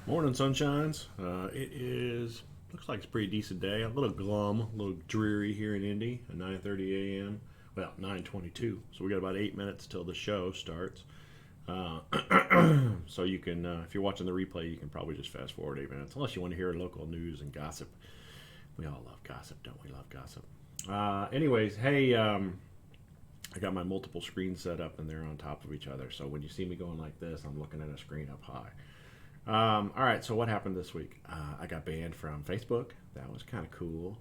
Morning, sunshines. Looks like it's a pretty decent day. A little glum, a little dreary here in Indy at 9:30 a.m. Well, 9:22. So we got about 8 minutes till the show starts. Uh, so you can, if you're watching the replay, you can probably just fast forward 8 minutes, unless you want to hear local news and gossip. We all love gossip, don't we? Love gossip. Anyways, hey, I got my multiple screens set up and they're on top of each other. So when you see me going like this, I'm looking at a screen up high. All right, so what happened this week? I got banned from Facebook. That was kind of cool.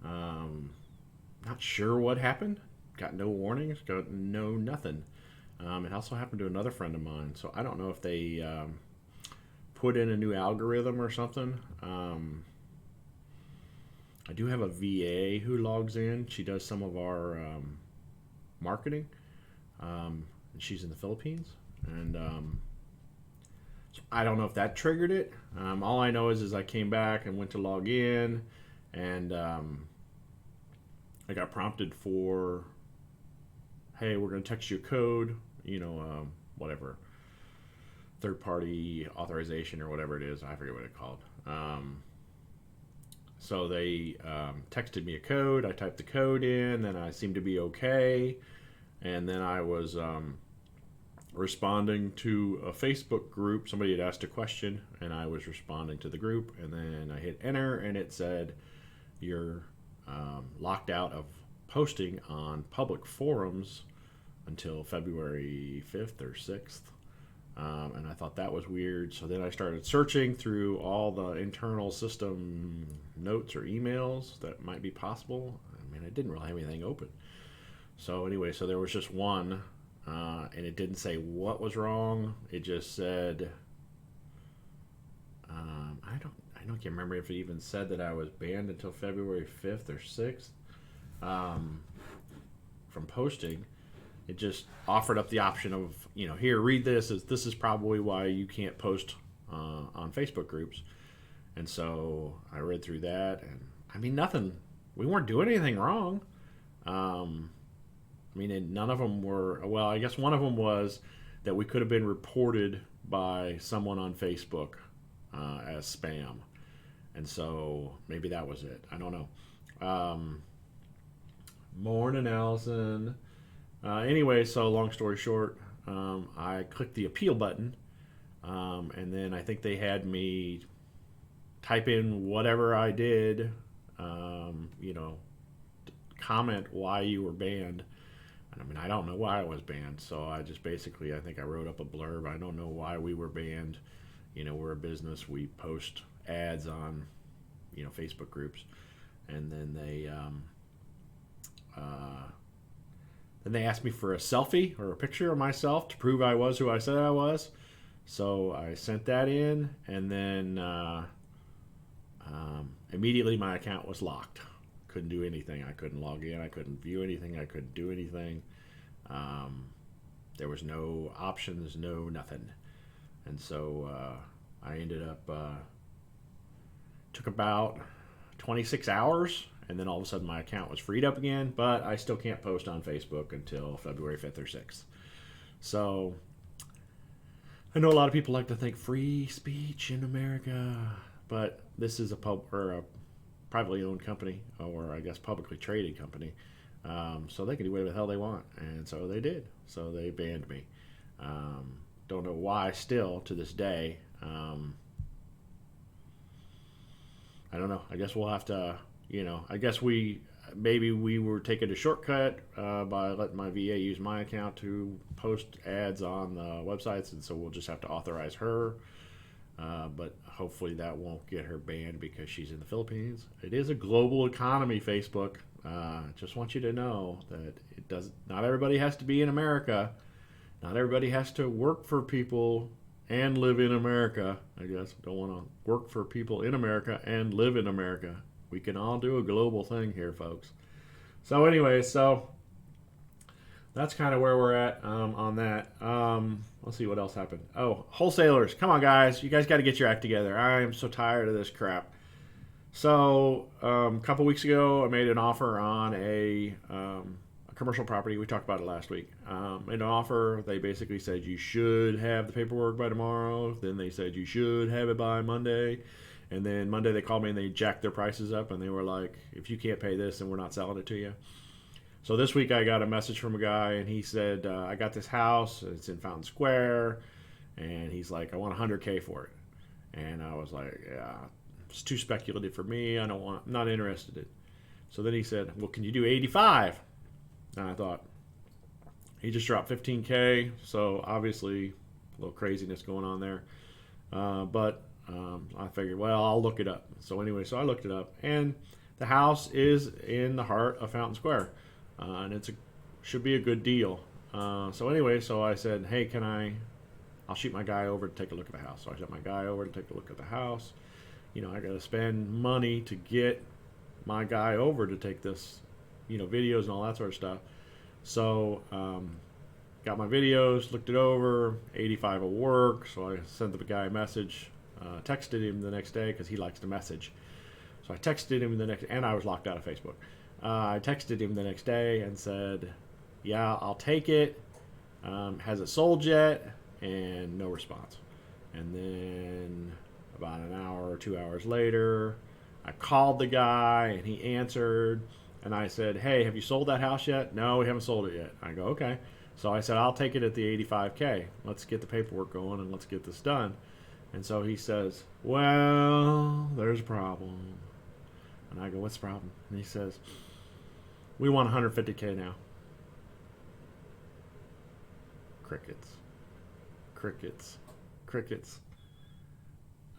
Um, Not sure what happened. Got no warnings. Got no nothing. It also happened to another friend of mine. So I don't know if they put in a new algorithm or something. I do have a VA who logs in. She does some of our marketing. And she's in the Philippines. And so I don't know if that triggered it. All I know is I came back and went to log in, and I got prompted for, hey, we're going to text you a code, whatever, third party authorization or whatever it is. I forget what it's called. So they texted me a code. I typed the code in, then I seemed to be okay. And then I was responding to a Facebook group. Somebody had asked a question, and I was responding to the group. And then I hit enter, and it said, you're locked out of posting on public forums until February 5th or 6th. And I thought that was weird. So then I started searching through all the internal system notes or emails that might be possible. I mean, I didn't really have anything open. So anyway, so there was just one, and it didn't say what was wrong. It just said, I don't can't remember if it even said that I was banned until February 5th or 6th from posting. It just offered up the option of, here, read this. This is probably why you can't post on Facebook groups. And so I read through that, and I mean, nothing. We weren't doing anything wrong. None of them were. Well, I guess one of them was that we could have been reported by someone on Facebook as spam, and so maybe that was it. I don't know. Morning, Allison. Anyway, so long story short, I clicked the appeal button, and then I think they had me type in whatever I did, comment why you were banned. And I mean, I don't know why I was banned, so I just basically, I think I wrote up a blurb. I don't know why we were banned. We're a business. We post ads on, Facebook groups, and then they asked me for a selfie or a picture of myself to prove I was who I said I was. So I sent that in, and then immediately my account was locked. Couldn't do anything. I couldn't log in. I couldn't view anything. I couldn't do anything. There was no options, no nothing. And so I ended up, took about 26 hours, and then all of a sudden my account was freed up again, but I still can't post on Facebook until February 5th or 6th. So I know a lot of people like to think free speech in America, but this is a privately owned company, or I guess publicly traded company. So they can do whatever the hell they want, and so they did. So they banned me. Don't know why still to this day. I don't know. I guess we'll have to, I guess maybe we were taking a shortcut by letting my VA use my account to post ads on the websites, and so we'll just have to authorize her. But hopefully that won't get her banned because she's in the Philippines. It is a global economy, Facebook. Just want you to know that it does. Not everybody has to be in America. Not everybody has to work for people and live in America. I guess don't want to work for people in America and live in America. We can all do a global thing here, folks. So anyway, so that's kind of where we're at on that. Let's see what else happened. Oh, wholesalers, come on, guys! You guys got to get your act together. I am so tired of this crap. So a couple weeks ago, I made an offer on a commercial property. We talked about it last week. Made an offer. They basically said you should have the paperwork by tomorrow. Then they said you should have it by Monday. And then Monday they called me and they jacked their prices up. And they were like, if you can't pay this, then we're not selling it to you. So this week I got a message from a guy and he said, I got this house. It's in Fountain Square. And he's like, I want $100K for it. And I was like, yeah, it's too speculative for me. I'm not interested in it. So then he said, well, can you do 85? And I thought, he just dropped 15K. So obviously a little craziness going on there. But I figured, well, I'll look it up. So anyway, so I looked it up. And the house is in the heart of Fountain Square. And should be a good deal. So anyway, so I said, hey, I'll shoot my guy over to take a look at the house. So I sent my guy over to take a look at the house. I got to spend money to get my guy over to take this, videos and all that sort of stuff. So got my videos, looked it over, 85 will work. So I sent the guy a message, texted him the next day because he likes to message. So I texted him and I was locked out of Facebook. I texted him the next day and said, yeah, I'll take it. Has it sold yet? And no response. And then about an hour or 2 hours later, I called the guy and he answered. And I said, hey, have you sold that house yet? No, we haven't sold it yet. I go, okay. So I said, I'll take it at the 85K. Let's get the paperwork going and let's get this done. And so he says, well, there's a problem. And I go, what's the problem? And he says, we want 150K now. Crickets.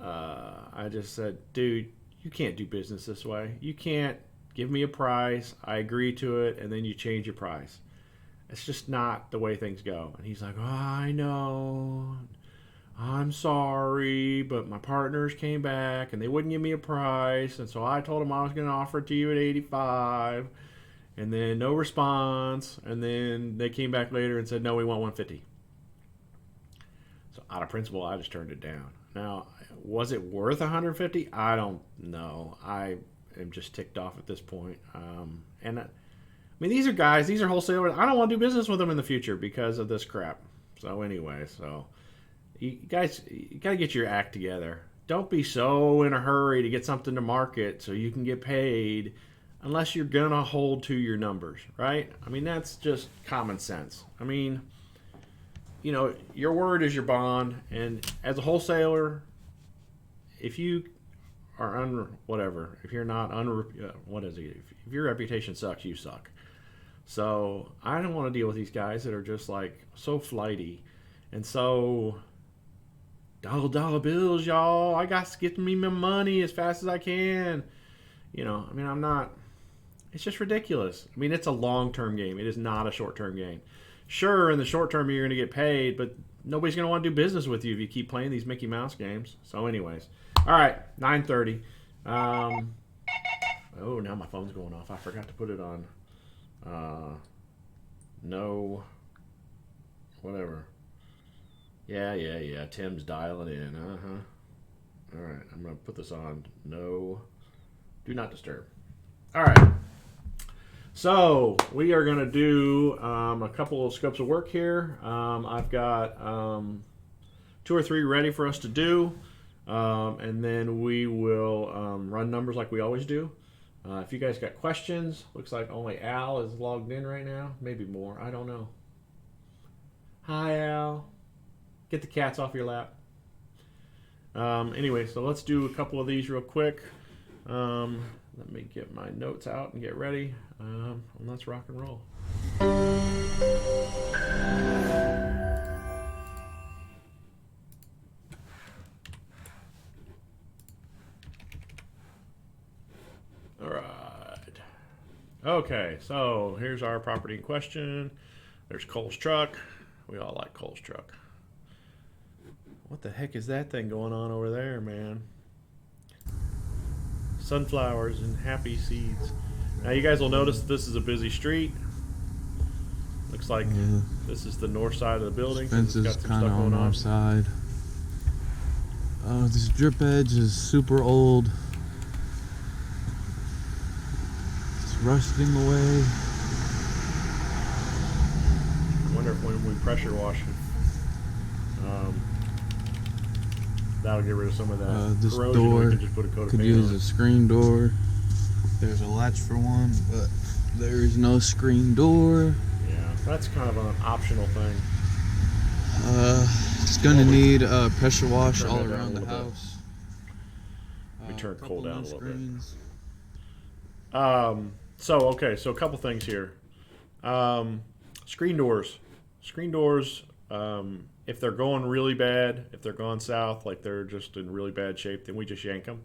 I just said, dude, you can't do business this way. You can't give me a price, I agree to it, and then you change your price. It's just not the way things go. And he's like, oh, I know, I'm sorry, but my partners came back and they wouldn't give me a price, and so I told them I was going to offer it to you at 85, and then no response, and then they came back later and said, no, we want 150. So out of principle, I just turned it down. Now, was it worth 150? I don't know. I am just ticked off at this point. These are guys, these are wholesalers. I don't want to do business with them in the future because of this crap. So anyway, you guys, you got to get your act together. Don't be so in a hurry to get something to market so you can get paid unless you're going to hold to your numbers, right? That's just common sense. Your word is your bond, and as a wholesaler, if you are if you're not if your reputation sucks, you suck. So I don't want to deal with these guys that are just like so flighty and so dollar bills, y'all. I got to get me my money as fast as I can. I'm not. It's just ridiculous. It's a long-term game. It is not a short-term game. Sure, in the short term you're going to get paid, but nobody's going to want to do business with you if you keep playing these Mickey Mouse games. So anyways. All right, 9:30. Oh, now my phone's going off. I forgot to put it on. No. Whatever. Yeah. Tim's dialing in. All right, I'm going to put this on. No. Do not disturb. All right. So we are going to do a couple of scopes of work here. I've got 2 or 3 ready for us to do, and then we will run numbers like we always do. If you guys got questions, looks like only Al is logged in right now. Maybe more. I don't know. Hi, Al. Get the cats off your lap. Anyway, so let's do a couple of these real quick. Let me get my notes out and get ready. And let's rock and roll. All right. Okay, so here's our property in question. There's Cole's truck. We all like Cole's truck. What the heck is that thing going on over there, man? Sunflowers and happy seeds. Now you guys will notice this is a busy street. Looks like this is the north side of the building. Fence is kind of on our side. This drip edge is super old. It's rusting away. when we pressure wash it. That'll get rid of some of that This corrosion. Or door we can just put a coat of could paint use on a it. screen door. There's a latch for one, but there is no screen door. Yeah, that's kind of an optional thing. It's gonna need a pressure wash Turn all that down around a the little bit. house. We turn Couple cold down a new little screens. bit. So a couple things here. Screen doors. Screen doors, if they're going really bad, if they're going south, like they're just in really bad shape, then we just yank them.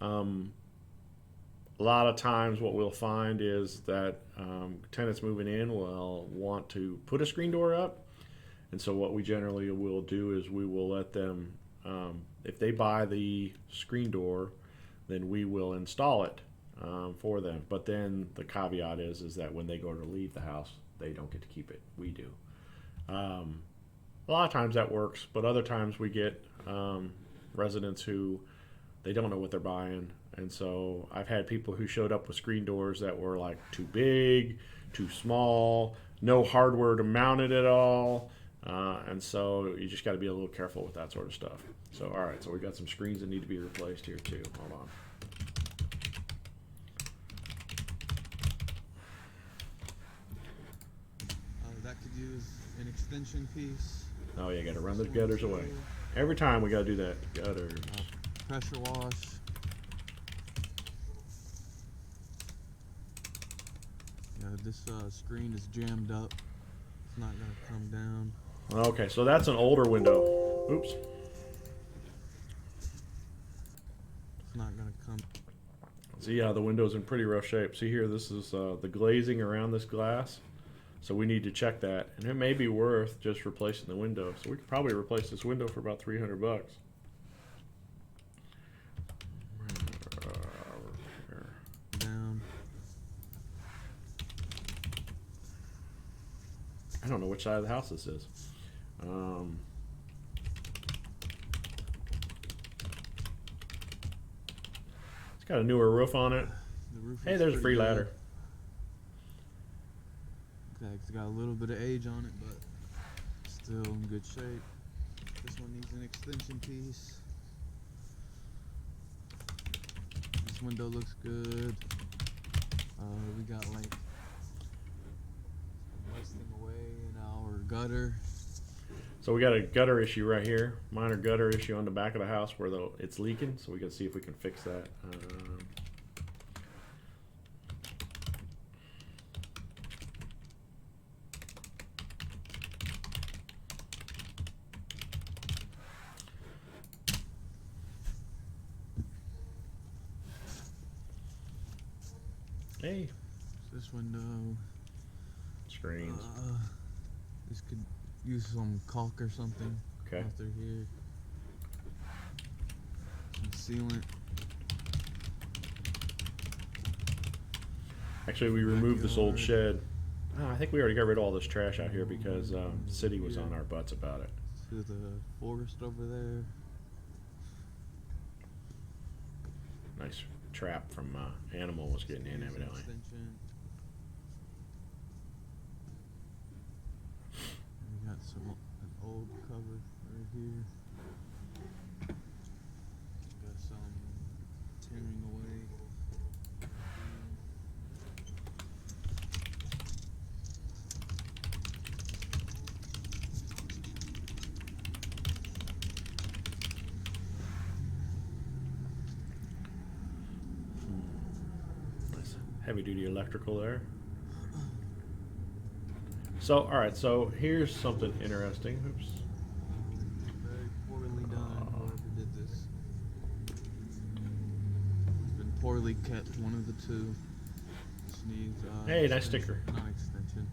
A lot of times what we'll find is that tenants moving in will want to put a screen door up. And so what we generally will do is we will let them, if they buy the screen door, then we will install it for them. But then the caveat is that when they go to leave the house, they don't get to keep it. We do. A lot of times that works, but other times we get residents who they don't know what they're buying. And so I've had people who showed up with screen doors that were like too big, too small, no hardware to mount it at all. And so you just got to be a little careful with that sort of stuff. So, all right, so we got some screens that need to be replaced here too. Hold on. That could use an extension piece. Oh, yeah, got to run the gutters away. Every time we got to do that. Gutters. Pressure wash. Yeah, this screen is jammed up. It's not gonna come down. Okay, so that's an older window. Oops. It's not gonna come. See, yeah, the window's in pretty rough shape. See here, this is the glazing around this glass. So we need to check that. And it may be worth just replacing the window. So we could probably replace this window for about $300. Down. I don't know which side of the house this is. It's got a newer roof on it. The roof Hey, is there's a free pretty good. ladder. Okay, it's got a little bit of age on it, but still in good shape. This one needs an extension piece. This window looks good. We got like rusting away in our gutter. So we got a gutter issue right here, minor gutter issue on the back of the house where it's leaking. So we got to see if we can fix that. Hey, This window. screens. This could use some caulk or something. Okay. Out through here. Some sealant. Actually, we removed this old Backyard. shed. I think we already got rid of all this trash out here because the city was on our butts about it. To the forest over there. Nice trap from animal was getting in Use an evidently. extension. We got an old cover right here. Got some tearing away. Nice heavy duty electrical there. So, all right, so here's something interesting. Oops. Very poorly done. Whoever did this. It's been poorly kept. One of the two. This needs. Hey, nice extension. sticker. Not extension.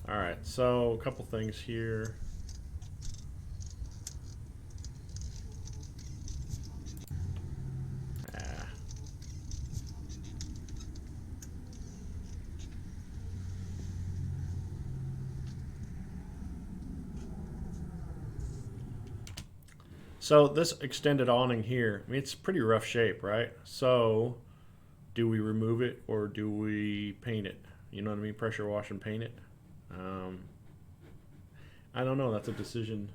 All right, so a couple things here. So this extended awning here, I mean, it's pretty rough shape, right? So do we remove it or do we paint it? You know what I mean? Pressure wash and paint it. I don't know. That's a decision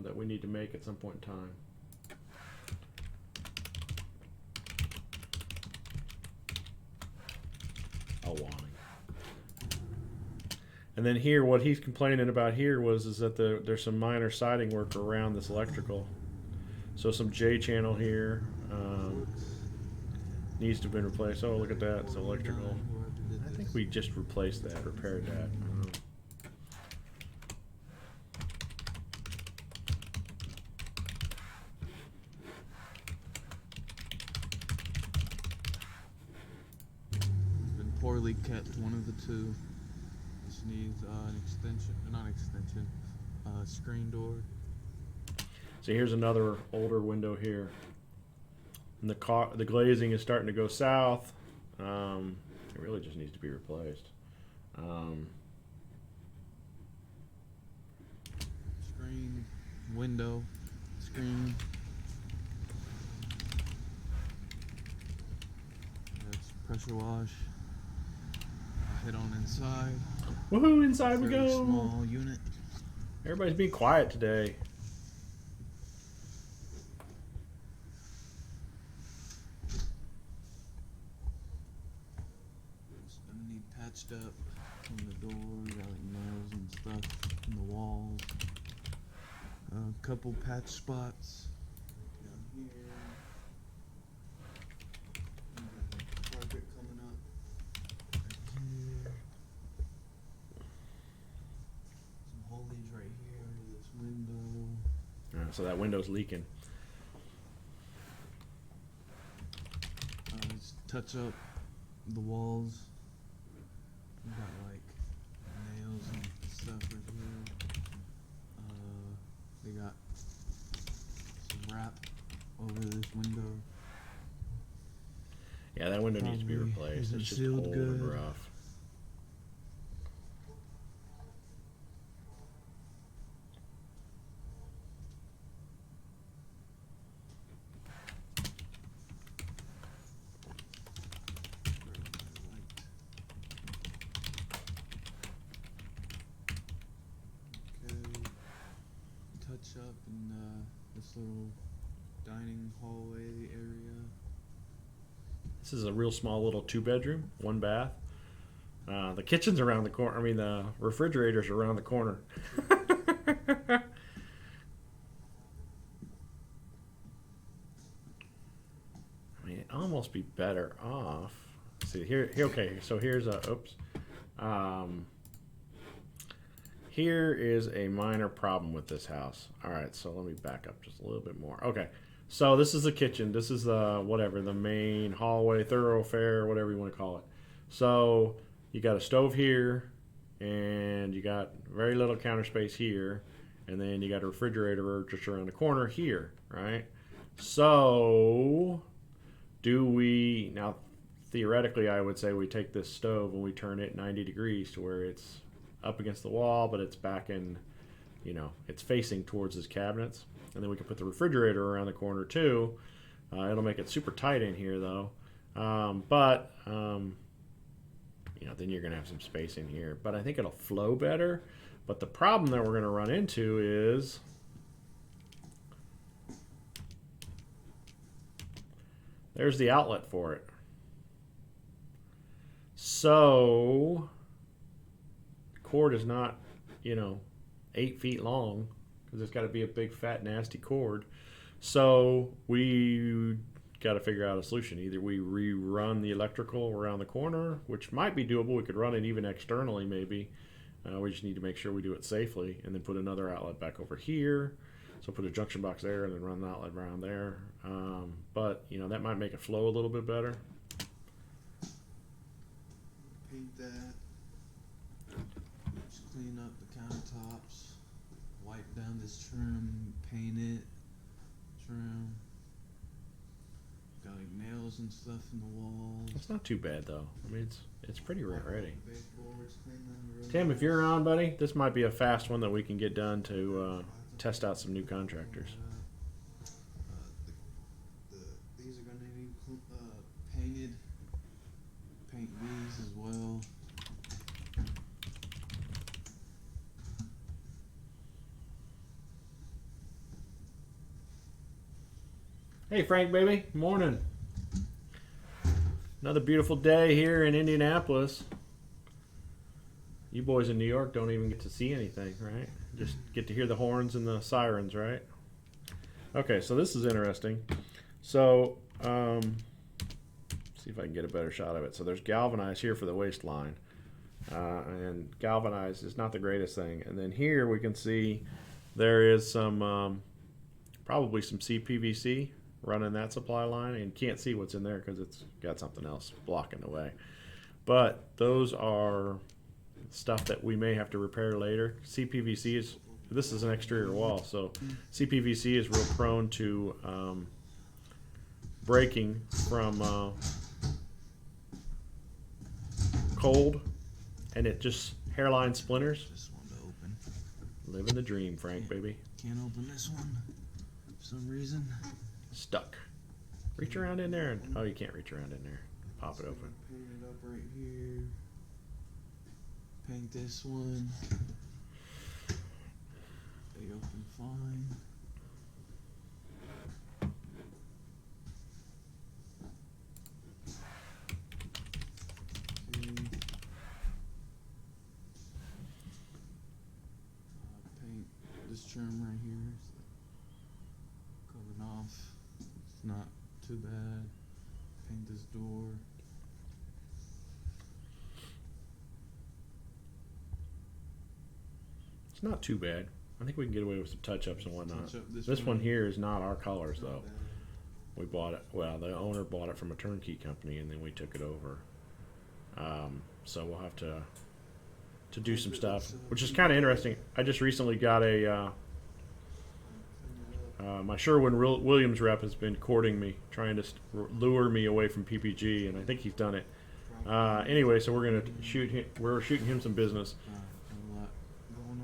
that we need to make at some point in time. Awning. And then here, what he's complaining about here is that there's some minor siding work around this electrical. So some J channel here needs to have been replaced. Oh, look at that. It's electrical. I think we just replaced that, repaired that. It's been poorly kept, one of the two. This needs an extension, not extension, screen door. So here's another older window here. And the glazing is starting to go south. It really just needs to be replaced. Screen, window, screen. That's pressure wash. Head on inside. Woohoo! Inside we Very go. Small unit. Everybody's being quiet today. It's gonna need patched up on the door. Got like nails and stuff in the walls. A couple patch spots down here. Carpet coming up. Right here. Some foliage right here under this window. So that window's leaking. Let's touch up the walls. We got like nails and stuff right here. They got some wrap over this window. Yeah, that window needs to be Probably replaced. isn't It's just sealed old and good. rough. Okay. Touch up in this little dining hallway area. This is a real small little 2-bedroom, 1 bath. The kitchen's around the corner. I mean, the refrigerator's around the corner. I mean, it'd almost be better off. See here. Okay, so here's a. Oops. Here is a minor problem with this house. All right, so let me back up just a little bit more. Okay, so this is the kitchen. This is the the main hallway, thoroughfare, whatever you want to call it. So you got a stove here, and you got very little counter space here, and then you got a refrigerator just around the corner here, right? So do we now? Theoretically, I would say we take this stove and we turn it 90 degrees to where it's up against the wall, but it's back in, it's facing towards his cabinets. And then we can put the refrigerator around the corner too. It'll make it super tight in here though. Then you're gonna have some space in here. But I think it'll flow better. But the problem that we're gonna run into is there's the outlet for it. So the cord is not, 8 feet long because it's got to be a big, fat, nasty cord. So we got to figure out a solution. Either we rerun the electrical around the corner, which might be doable. We could run it even externally, maybe. We just need to make sure we do it safely, and then put another outlet back over here. So put a junction box there, and then run the outlet around there. But that might make it flow a little bit better. Paint that. Just clean up the countertops. Wipe down this trim. Paint it. Trim. Got like nails and stuff in the walls. It's not too bad though. I mean, it's pretty ready. Baseboards, clean them really Tim, if nice. you're around, buddy, this might be a fast one that we can get done to test out some new contractors. These are gonna need painted. Paint these as well. Hey, Frank, baby. Morning. Another beautiful day here in Indianapolis. You boys in New York don't even get to see anything, right? Just get to hear the horns and the sirens, right? Okay, so this is interesting. So, see if I can get a better shot of it. So there's galvanized here for the waistline. And galvanized is not the greatest thing. And then here we can see there is some, probably some CPVC running that supply line, and you can't see what's in there because it's got something else blocking the way. But those are stuff that we may have to repair later. CPVC is, this is an exterior wall, so CPVC is real prone to breaking from cold, and it just hairline splinters. This one to open. Living the dream, Frank, baby. Can't open this one for some reason. Stuck. Reach around in there, and oh, you can't reach around in there. Pop it open. Paint it up right here. Paint this one. They open fine. Okay. Paint this trim right here. So coming off. It's not too bad. Paint this door. It's not too bad. I think we can get away with some touch-ups and whatnot. Touch up This one here is not our colors, though. bad. We bought it. Well, the owner bought it from a turnkey company, and then we took it over. So we'll have to do some stuff, which is kind of interesting. I just recently got a my Sherwin-Williams rep has been courting me, trying to lure me away from PPG, and I think he's done it. Anyway, so we're gonna shoot him. We're shooting him some business, A lot going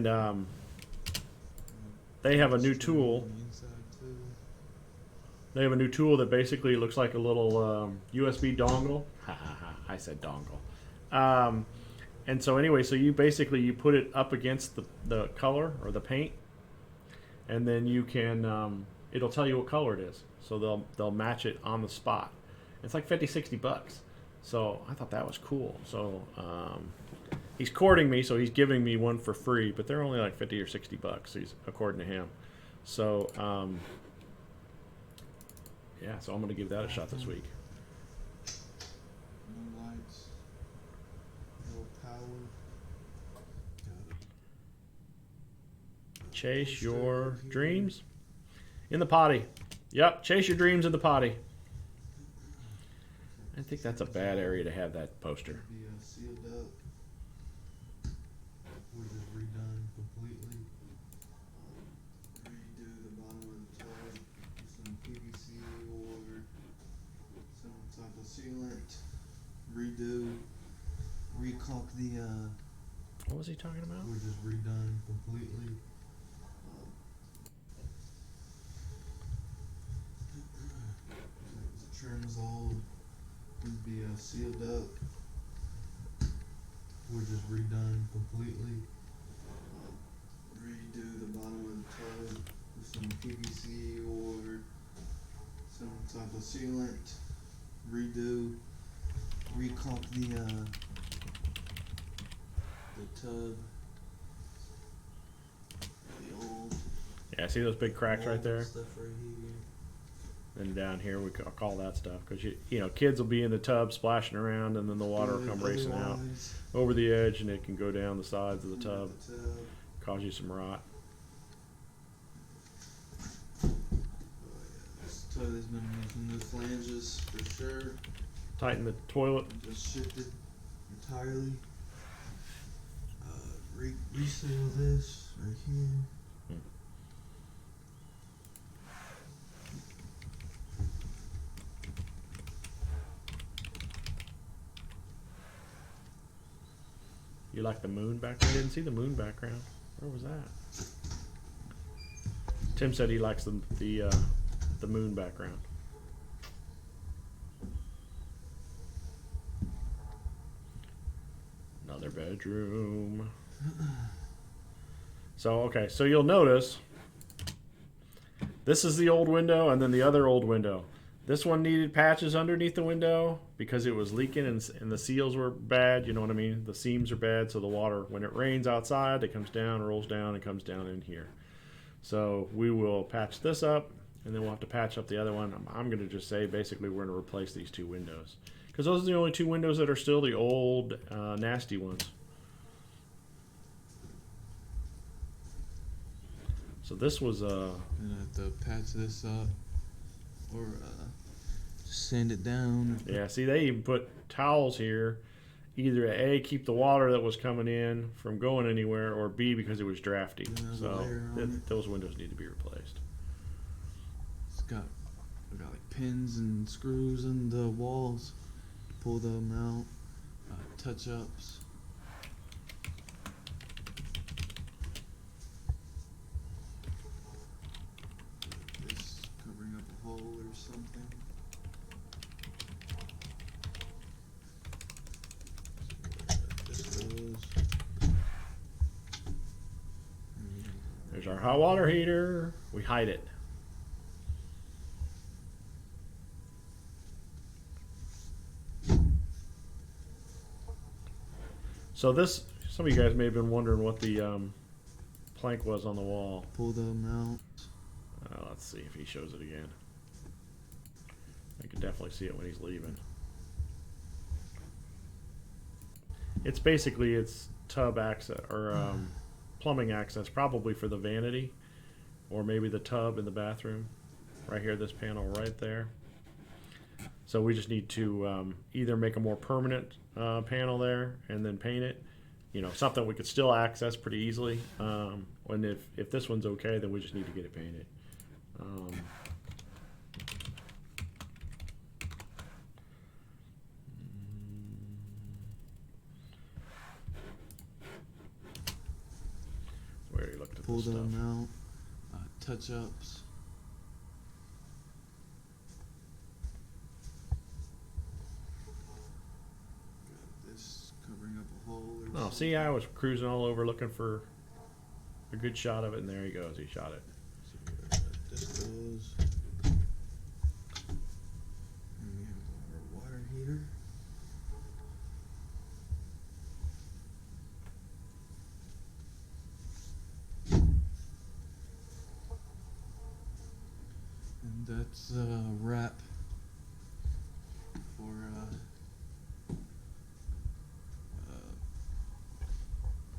on. and they have a new tool. On the inside too. They have a new tool that basically looks like a little USB dongle. Ha ha ha! I said dongle. And so anyway, so you put it up against the color or the paint, and then you can it'll tell you what color it is. So they'll match it on the spot. It's like $50-$60. So I thought that was cool. So he's courting me, so he's giving me one for free, but they're only like $50 or $60. He's according to him. So yeah, so I'm gonna give that a shot this week. No lights. No power. Chase your dreams in the potty. Yep, chase your dreams in the potty. I think that's a bad area to have that poster. Be sealed up. We're just redone completely. Redo the bottom of the tub with some PVC or some type of sealant. Redo. Recaulk the. What was he talking about? We're just redone completely. The trim's old. Would be sealed up. We're just redone completely. Redo the bottom of the tub with some PVC or some type of sealant. Redo. Recaulk the tub. The old. Yeah, see those big cracks right there? Stuff right here. And down here we call that stuff because you know kids will be in the tub splashing around, and then the water will come racing out Otherwise, over the edge, and it can go down the sides of the tub, the tub. cause you some rot. Oh, yeah. This tub has been making new flanges for sure. Tighten the toilet. Just shifted entirely. Reseal this right here. You like the moon background? I didn't see the moon background. Where was that? Tim said he likes the moon background. Another bedroom. So okay, so you'll notice This is the old window, and then the other old window. This one needed patches underneath the window because it was leaking and the seals were bad. You know what I mean? The seams are bad, so the water, when it rains outside, it comes down, rolls down, and comes down in here. So we will patch this up, and then we'll have to patch up the other one. I'm going to just say basically we're going to replace these two windows because those are the only two windows that are still the old nasty ones. So this was Gonna have to patch this up or just sand it down. yeah, see, they even put towels here, either to A, keep the water that was coming in from going anywhere, or B, because it was drafty. So those windows need to be replaced. It's got like pins and screws in the walls. Pull them out. Touch-ups. This covering up a hole or something. This goes. There's our hot water heater. We hide it. So this, some of you guys may have been wondering what the plank was on the wall. Pull them out. Let's see if he shows it again. I can definitely see it when he's leaving. It's basically it's tub access or plumbing access, probably for the vanity, or maybe the tub in the bathroom. Right here, this panel right there. So we just need to either make a more permanent panel there and then paint it. You know, something we could still access pretty easily. And if this one's okay, then we just need to get it painted. We already looked at Pull this stuff. them out. Touch-ups. This covering up a hole or Oh, something. see, I was cruising all over looking for a good shot of it, and there he goes. He shot it. So this goes. And we have our water heater. And that's wrap for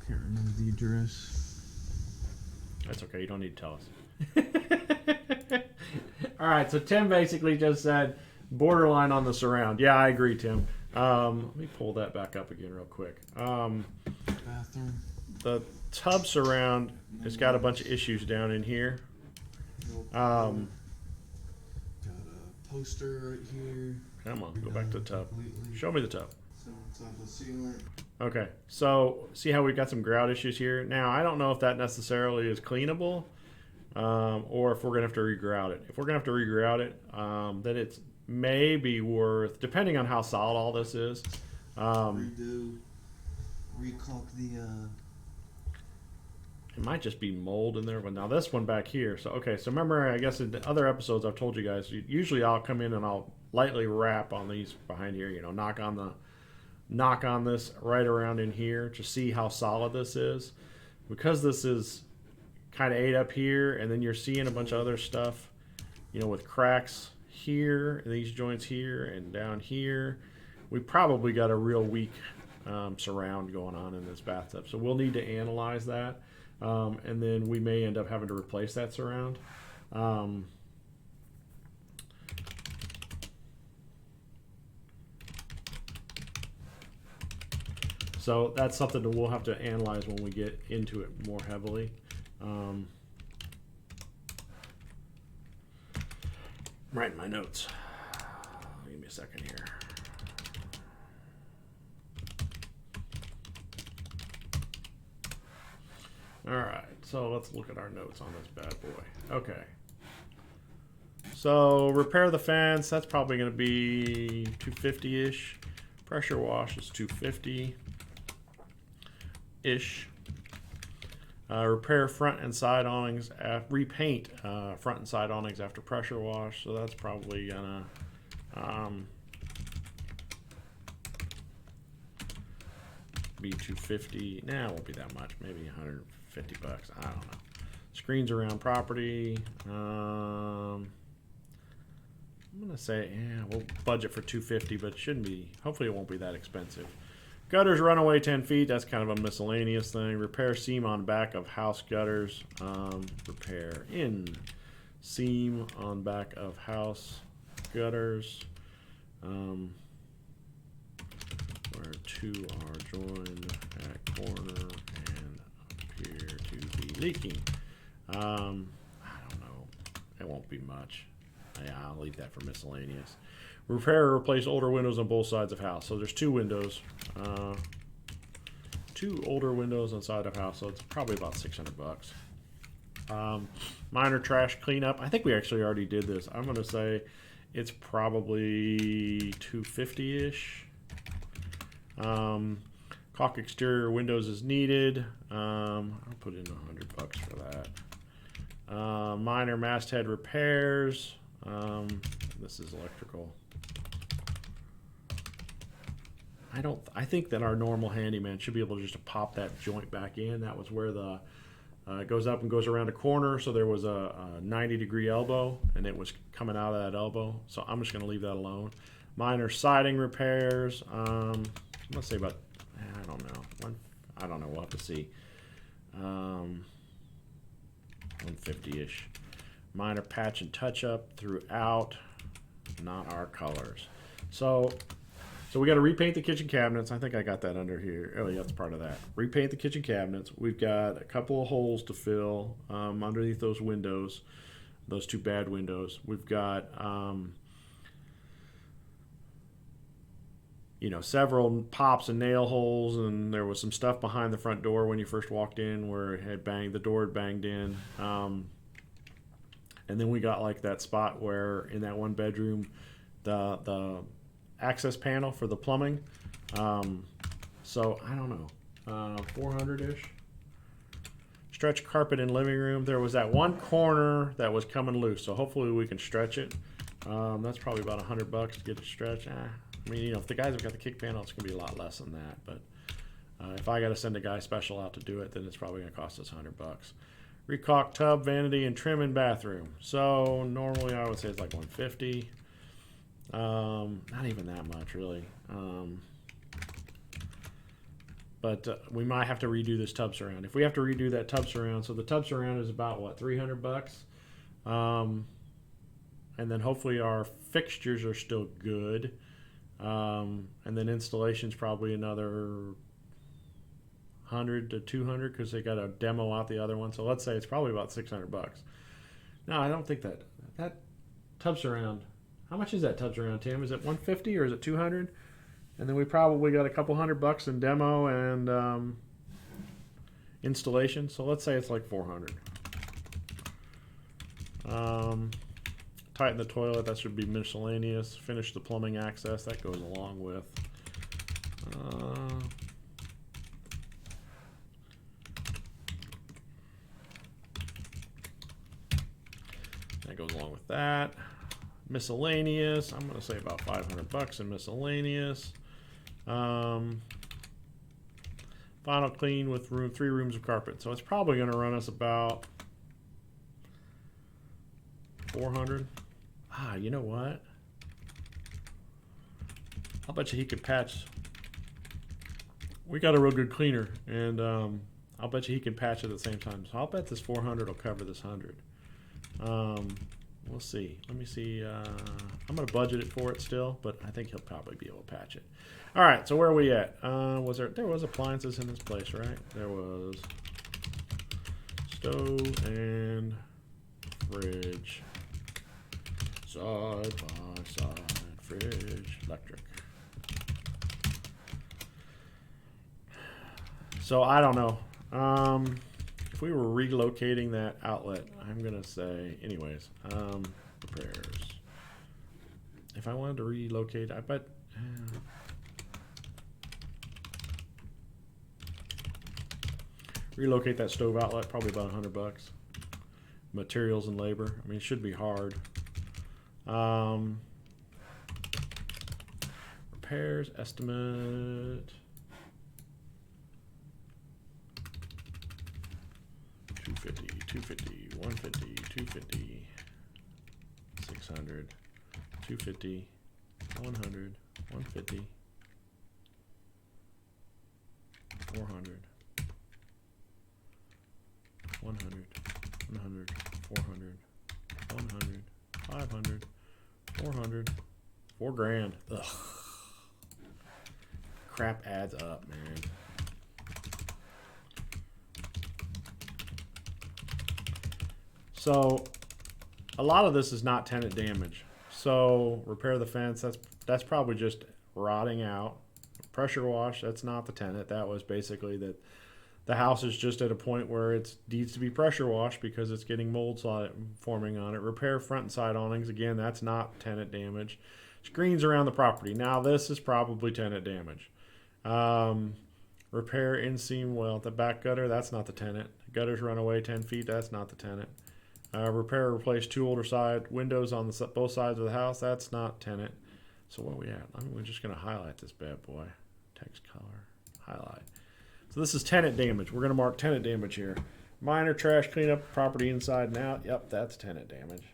can't remember the address. That's okay. You don't need to tell us. All right. So Tim basically just said borderline on the surround. Yeah, I agree, Tim. Let me pull that back up again real quick. Bathroom. The tub surround has got a bunch of issues down in here. Got a poster right here. Come on, go back to the tub. Completely. Show me the tub. So it's on the ceiling. Okay, so see how we've got some grout issues here? Now, I don't know if that necessarily is cleanable or if we're going to have to regrout it. If we're going to have to regrout it, then it's maybe worth, depending on how solid all this is. Redo. Recaulk the. It might just be mold in there. But now this one back here. So, okay, so remember, I guess in the other episodes I've told you guys, usually I'll come in and I'll lightly wrap on these behind here, you know, knock on this right around in here to see how solid this is. Because this is kind of ate up here, and then you're seeing a bunch of other stuff, you know, with cracks here, and these joints here, and down here. We probably got a real weak surround going on in this bathtub. So we'll need to analyze that, and then we may end up having to replace that surround. So that's something that we'll have to analyze when we get into it more heavily. I'm writing my notes. Give me a second here. All right, so let's look at our notes on this bad boy. Okay. So repair the fence, that's probably going to be 250-ish. Pressure wash is 250-ish. Repair front and side awnings, repaint front and side awnings after pressure wash. So that's probably gonna be $250. Nah, it won't be that much. Maybe $150. I don't know. Screens around property. I'm gonna say, yeah, we'll budget for $250, but it shouldn't be. Hopefully, it won't be that expensive. Gutters run away 10 feet. That's kind of a miscellaneous thing. Repair seam on back of house gutters. Repair in seam on back of house gutters. Where two are joined at corner and appear to be leaking. I don't know. It won't be much. Yeah, I'll leave that for miscellaneous. Repair or replace older windows on both sides of house. So there's two windows. Two older windows on side of house, so it's probably about $600. Minor trash cleanup. I think we actually already did this. I'm going to say it's probably $250-ish. Caulk exterior windows is needed. I'll put in $100 for that. Minor masthead repairs. This is electrical. I think that our normal handyman should be able to just pop that joint back in. That was where the it goes up and goes around a corner. So there was a 90-degree elbow, and it was coming out of that elbow. So I'm just going to leave that alone. Minor siding repairs. I'm going to say about, I don't know. I don't know. We'll have to see. 150-ish. Minor patch and touch up throughout. Not our colors. So we got to repaint the kitchen cabinets. I think I got that under here. Oh, yeah, that's part of that. Repaint the kitchen cabinets. We've got a couple of holes to fill underneath those windows, those two bad windows. We've got, several pops and nail holes, and there was some stuff behind the front door when you first walked in where the door had banged in. And then we got like that spot where in that one bedroom, the access panel for the plumbing. So I don't know, 400-ish. Stretch carpet in living room. There was that one corner that was coming loose, so hopefully we can stretch it. That's probably about $100 to get it stretched. I mean, if the guys have got the kick panel, it's gonna be a lot less than that. But if I got to send a guy special out to do it, then it's probably gonna cost us $100. Recaulk tub, vanity, and trim in bathroom. So normally I would say it's like $150. Not even that much, really. But we might have to redo this tub surround. If we have to redo that tub surround, so the tub surround is about what, $300. And then hopefully our fixtures are still good. And then installation's probably another 100 to 200 because they got to demo out the other one. So let's say it's probably about $600. No, I don't think that tub surround. How much is that tub surround, Tim? Is it $150 or is it $200? And then we probably got a couple $100 in demo and installation. So let's say it's like $400. Tighten the toilet. That should be miscellaneous. Finish the plumbing access. That goes along with. That goes along with that. Miscellaneous. I'm going to say about $500 in miscellaneous. Final clean with 3 rooms of carpet. So it's probably going to run us about $400. You know what? I'll bet you he could patch. We got a real good cleaner, and I'll bet you he can patch it at the same time. So I'll bet this 400 will cover this 100. We'll see. Let me see. I'm going to budget it for it still, but I think he'll probably be able to patch it. All right, so where are we at? There was appliances in this place, right? There was stove and fridge. Side by side, fridge, electric. So I don't know. If we were relocating that outlet, I'm gonna say, anyways, repairs. If I wanted to relocate, I bet. Relocate that stove outlet, probably about $100. Materials and labor. I mean, it should be hard. Repairs estimate. 250, 250, 150, 250, 600, 250, 100, 150, 400, 100, 100, 400, 100, 500, 400, $4,000. Ugh. Crap adds up, man. So a lot of this is not tenant damage. So repair the fence, that's probably just rotting out. Pressure wash, that's not the tenant. That was basically that the house is just at a point where it needs to be pressure washed because it's getting mold forming on it. Repair front and side awnings, again, that's not tenant damage. Screens around the property. Now this is probably tenant damage. Repair inseam, well, the back gutter, that's not the tenant. Gutters run away 10 feet, that's not the tenant. Repair or replace two older side windows on both sides of the house, that's not tenant. So what are we at? I mean, we're just going to highlight this bad boy. Text color, highlight. So this is tenant damage. We're going to mark tenant damage here. Minor trash cleanup, property inside and out. Yep, that's tenant damage.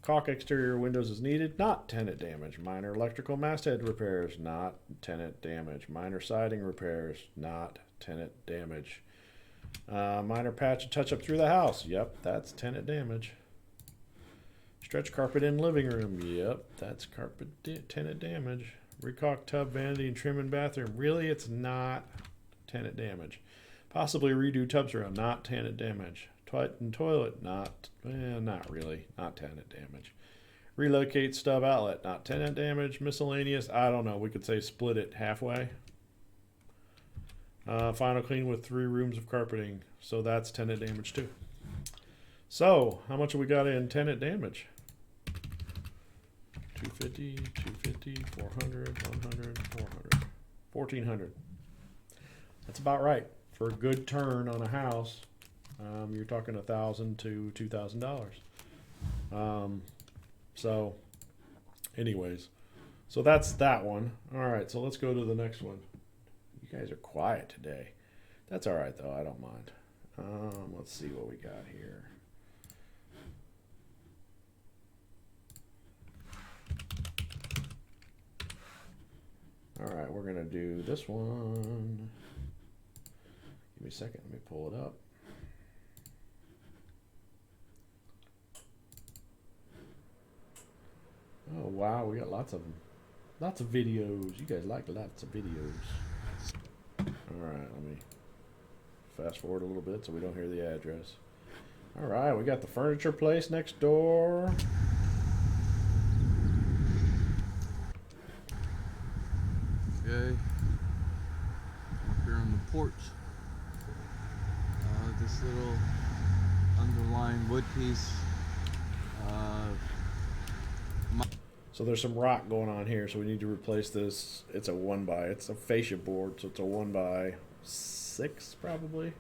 Caulk exterior windows is needed. Not tenant damage. Minor electrical masthead repairs. Not tenant damage. Minor siding repairs. Not tenant damage. Minor patch and touch up through the house. Yep, that's tenant damage. Stretch carpet in living room. Yep, that's tenant damage. Recaulk tub, vanity, and trim in bathroom. Really, it's not tenant damage. Possibly redo tubs around. Not tenant damage. Toilet, not really. Not tenant damage. Relocate stub outlet. Not tenant damage. Miscellaneous, I don't know. We could say split it halfway. Final clean with 3 rooms of carpeting. So that's tenant damage too. So, how much have we got in tenant damage? 250, 250, 400, 100, 400, 1,400. That's about right. For a good turn on a house, you're talking $1,000 to $2,000. So, anyways, so that's that one. All right, so let's go to the next one. You guys are quiet today. That's all right though. I don't mind. Let's see what we got here. All right, we're gonna do this one. Give me a second. Let me pull it up. Oh wow, we got lots of videos. You guys like lots of videos. All right, let me fast forward a little bit so we don't hear the address. All right, we got the furniture place next door. Okay, up here on the porch, this little underlying wood piece. So there's some rock going on here, so we need to replace this. It's it's a fascia board, so it's a 1x6 probably.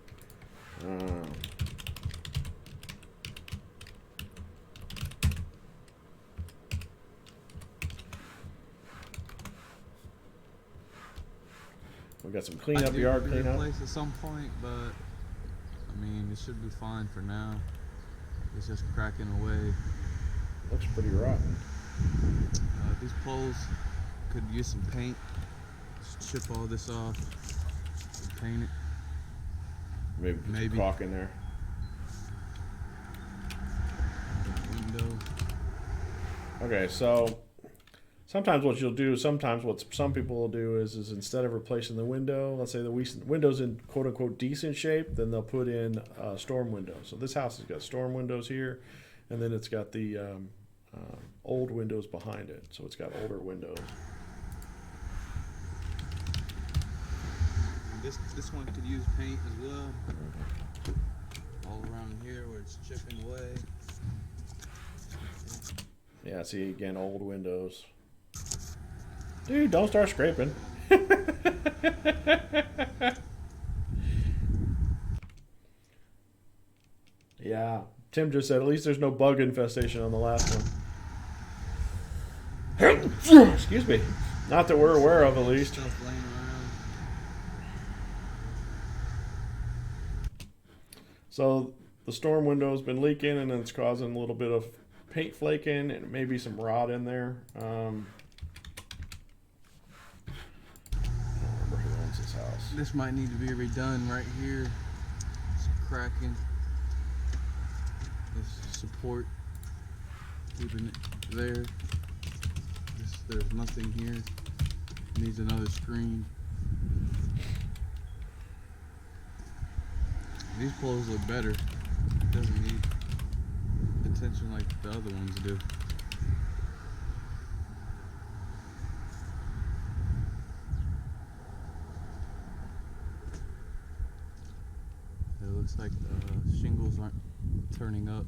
We got some cleanup, yard cleanup. Replace at some point, but I mean it should be fine for now. It's just cracking away. Looks pretty rotten. These poles could use some paint. Just chip all this off, paint it. Maybe put some caulk in there. Window. Okay, so sometimes what you'll do, sometimes what some people will do is instead of replacing the window, let's say the window's in quote unquote decent shape, then they'll put in a storm window. So this house has got storm windows here, and then it's got the old windows behind it. So it's got older windows. This one could use paint as well. All around here where it's chipping away. Yeah, see again, old windows. Dude, don't start scraping. Yeah. Tim just said at least there's no bug infestation on the last one. Excuse me. Not that we're aware of, at least. Stuff laying around. So the storm window's been leaking, and it's causing a little bit of paint flaking and maybe some rot in there. I don't remember who owns this house. This might need to be redone right here. It's cracking. This support, keeping it there. There's nothing here. Needs another screen. These poles look better. It doesn't need attention like the other ones do. It looks like the shingles aren't turning up,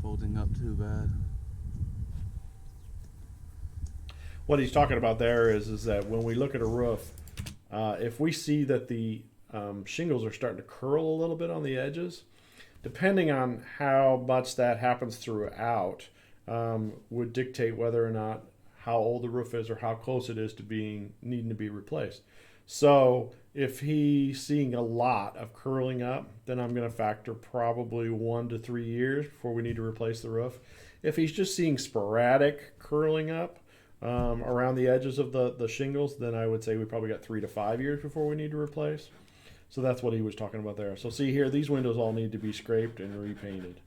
folding up too bad. What he's talking about there is that when we look at a roof, if we see that the shingles are starting to curl a little bit on the edges, depending on how much that happens throughout, would dictate whether or not how old the roof is or how close it is to needing to be replaced. So if he's seeing a lot of curling up, then I'm going to factor probably 1 to 3 years before we need to replace the roof. If he's just seeing sporadic curling up around the edges of the shingles, then I would say we probably got 3 to 5 years before we need to replace. So that's what he was talking about there. So see here, these windows all need to be scraped and repainted,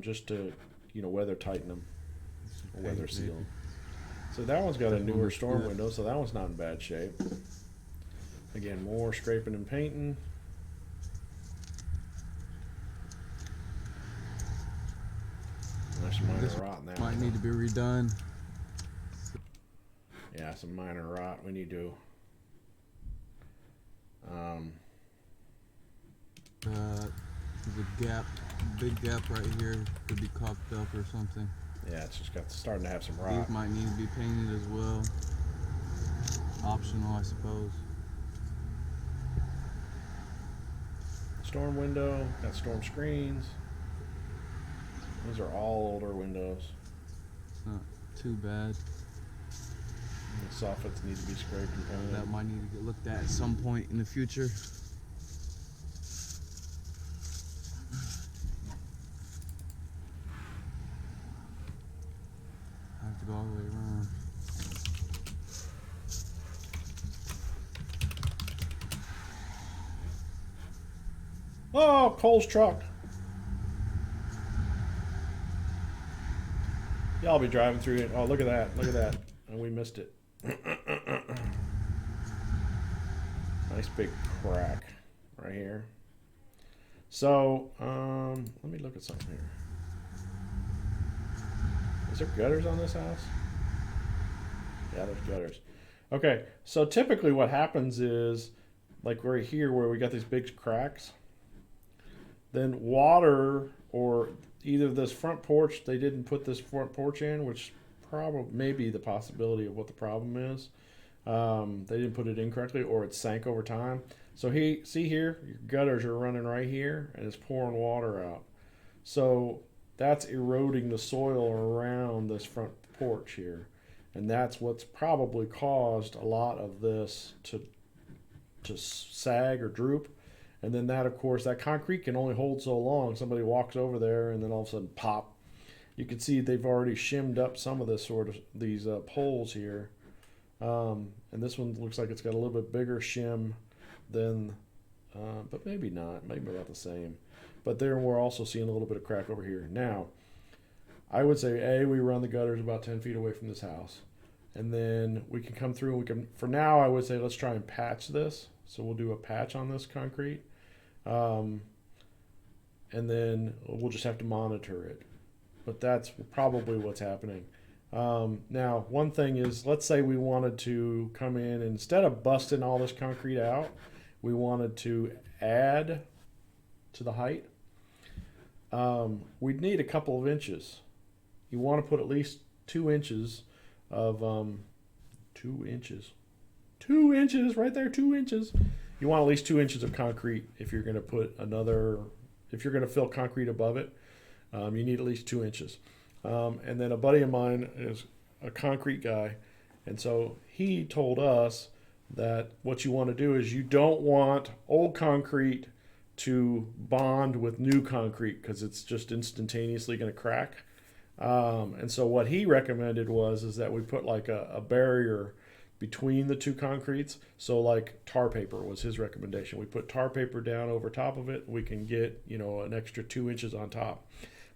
just to weather tighten them or weather seal them. So that one's got a newer storm window, so that one's not in bad shape. Again, more scraping and painting. There's some minor rot in that Might one. need to be redone. Yeah, some minor rot. We need to. There's a gap, big gap right here. Could be caulked up or something. Yeah, it's just starting to have some rot. These might need to be painted as well. Optional, I suppose. Storm window, got storm screens. Those are all older windows. It's not too bad. The soffits need to be scraped and painted. That might need to get looked at some point in the future. I have to go all the way around. Oh, Cole's truck. Yeah, I'll be driving through it. Oh, look at that. Look at that. And we missed it. Nice big crack right here. So, let me look at something here. Is there gutters on this house? Yeah, there's gutters. Okay, so typically what happens is, like right here where we got these big cracks, then water, or either this front porch, they didn't put this front porch in, which probably may be the possibility of what the problem is. They didn't put it in correctly, or it sank over time. So see here, your gutters are running right here, and it's pouring water out. So that's eroding the soil around this front porch here, and that's what's probably caused a lot of this to sag or droop. And then that, of course, that concrete can only hold so long. Somebody walks over there and then all of a sudden pop. You can see they've already shimmed up some of this these poles here. And this one looks like it's got a little bit bigger shim than, but maybe not, maybe about the same. But there we're also seeing a little bit of crack over here. Now, I would say, we run the gutters about 10 feet away from this house. And then we can come through and we can, for now, I would say let's try and patch this. So we'll do a patch on this concrete. And then we'll just have to monitor it. But that's probably what's happening. Now, one thing is, let's say we wanted to come in, and instead of busting all this concrete out, we wanted to add to the height. We'd need a couple of inches. You want to put at least 2 inches of 2 inches. 2 inches right there, 2 inches. you want at least 2 inches of concrete if you're going to put another, if you're going to fill concrete above it. You need at least 2 inches. And then a buddy of mine is a concrete guy, and so he told us that what you want to do is you don't want old concrete to bond with new concrete because it's just instantaneously going to crack. And so what he recommended was is that we put like a barrier between the two concretes. So like tar paper was his recommendation. We put tar paper down over top of it. We can get, you know, an extra 2 inches on top.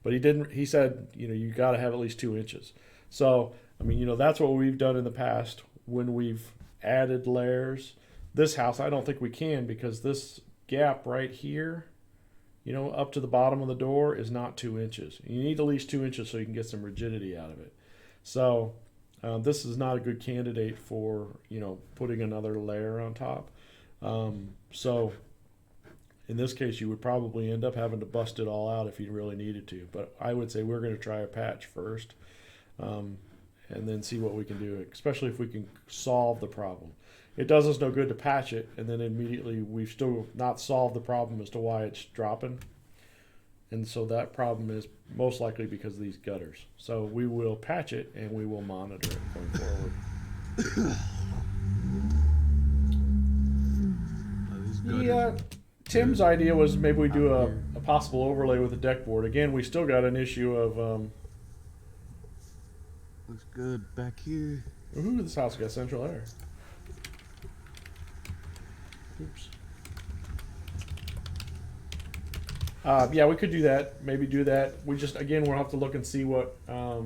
But he didn't. He said, you know, you got to have at least 2 inches. So I mean, you know, that's what we've done in the past when we've added layers. This house, I don't think we can because this gap right here, you know, up to the bottom of the door is not 2 inches. You need at least 2 inches so you can get some rigidity out of it. So this is not a good candidate for, you know, putting another layer on top. So in this case, you would probably end up having to bust it all out if you really needed to. But I would say we're going to try a patch first, and then see what we can do, especially if we can solve the problem. It does us no good to patch it, and then immediately we've still not solved the problem as to why it's dropping. And so that problem is most likely because of these gutters. So we will patch it, and we will monitor it going forward. Yeah. Tim's idea was maybe we do a possible overlay with a deck board. Again, we still got an issue of Looks good back here. ooh, this house got central air. Oops. Yeah, we could do that. Maybe do that. We just, again, we'll have to look and see what our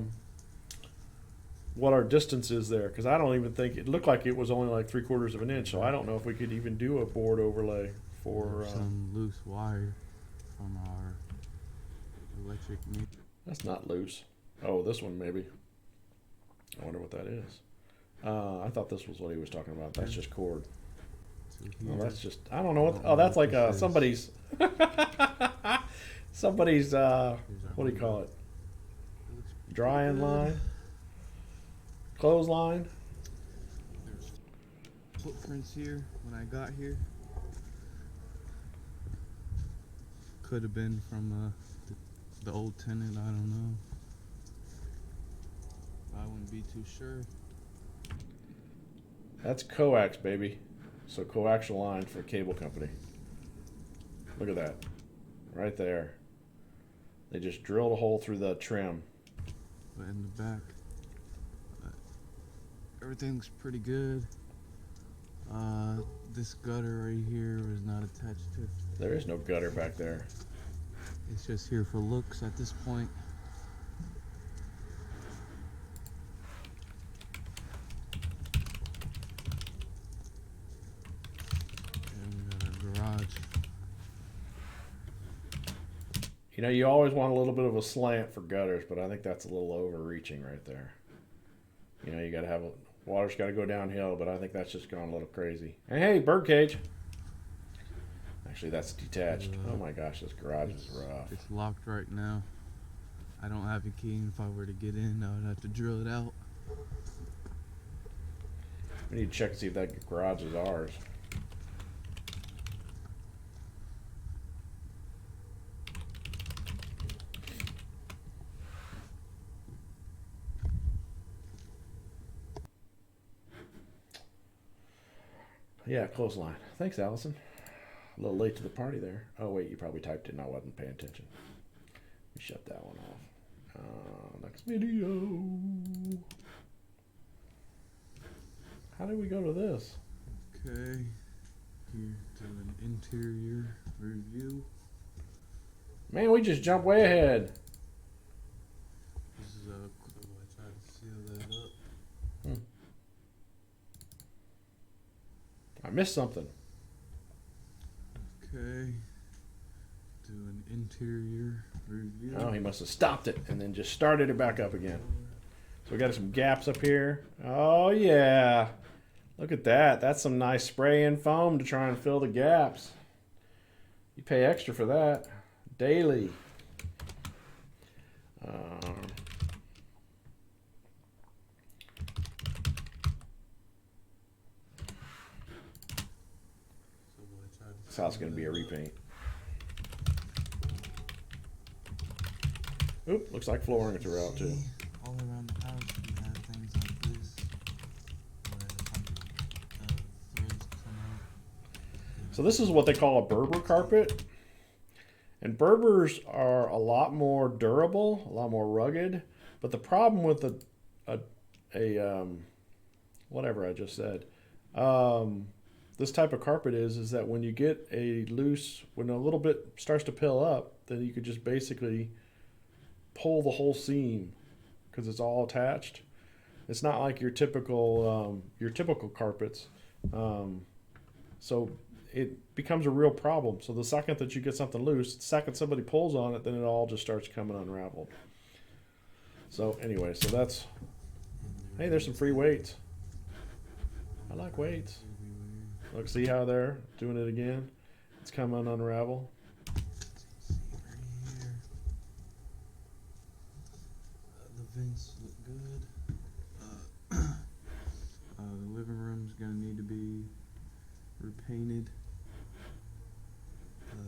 distance is there, because I don't even think it looked like it was only like 3/4 of an inch. So I don't know if we could even do a board overlay for some loose wire from our electric meter. That's not loose. Oh, this one maybe. I wonder what that is. I thought this was what he was talking about. That's just cord. Oh, that's just, I don't know what. Oh, that's like somebody's somebody's what do you call it? Drying line, clothesline. There's footprints here when I got here. Could have been from the old tenant. I don't know. I wouldn't be too sure. That's coax, baby. So coaxial line for a cable company. Look at that. Right there. They just drilled a hole through the trim. But in the back, everything's pretty good. This gutter right here was not attached to. There is no gutter back there. It's just here for looks at this point. You know, you always want a little bit of a slant for gutters, but I think that's a little overreaching right there. You know, you got to have water's got to go downhill, but I think that's just gone a little crazy. And hey, birdcage. Actually, that's detached. Oh my gosh, this garage is rough. It's locked right now. I don't have a key, and if I were to get in, I would have to drill it out. We need to check and see if that garage is ours. Yeah, clothesline. Thanks, Allison. A little late to the party there. Oh, wait, you probably typed it and I wasn't paying attention. We shut that one off. Next video. How did we go to this? Okay. Here to an interior review. Man, we just jumped way ahead. This is I tried to seal that up. I missed something. Okay. Do an interior review. Oh, he must have stopped it and then just started it back up again. So we got some gaps up here. Oh, yeah. Look at that. That's some nice spray and foam to try and fill the gaps. You pay extra for that. Daily. So This house is going to be a repaint. Oop, looks like flooring throughout too. All around the house we have things like this where threads come out. So this is what they call a Berber carpet. And Berbers are a lot more durable, a lot more rugged. But the problem with whatever I just said, this type of carpet is that when you get when a little bit starts to pill up, then you could just basically pull the whole seam because it's all attached. It's not like your typical carpets. So it becomes a real problem. So the second that you get something loose, the second somebody pulls on it, then it all just starts coming unraveled. So anyway, so that's, hey, there's some free weights. I like weights. Look, see how they're doing it again? It's coming unravel. See right here. The vents look good. The living room's gonna need to be repainted.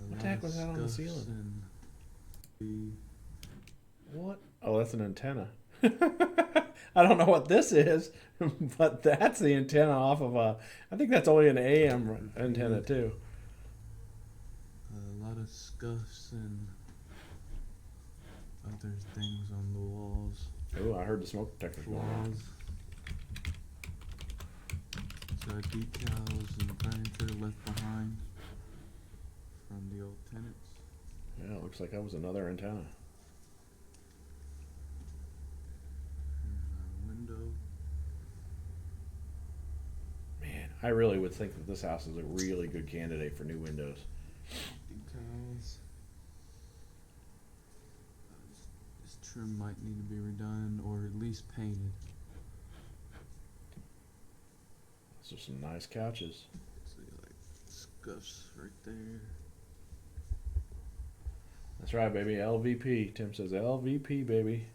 What the heck was that on the ceiling? What? Oh, that's an antenna. I don't know what this is, but that's the antenna off of I think that's only an AM antenna too. A lot of scuffs and other things on the walls. Oh, I heard the smoke detectors going on. So decals and furniture left behind from the old tenants. Yeah, it looks like that was another antenna. Window. Man, I really would think that this house is a really good candidate for new windows. Decals. This trim might need to be redone or at least painted. Those are some nice couches. See, like scuffs right there. That's right, baby. LVP. Tim says LVP, baby.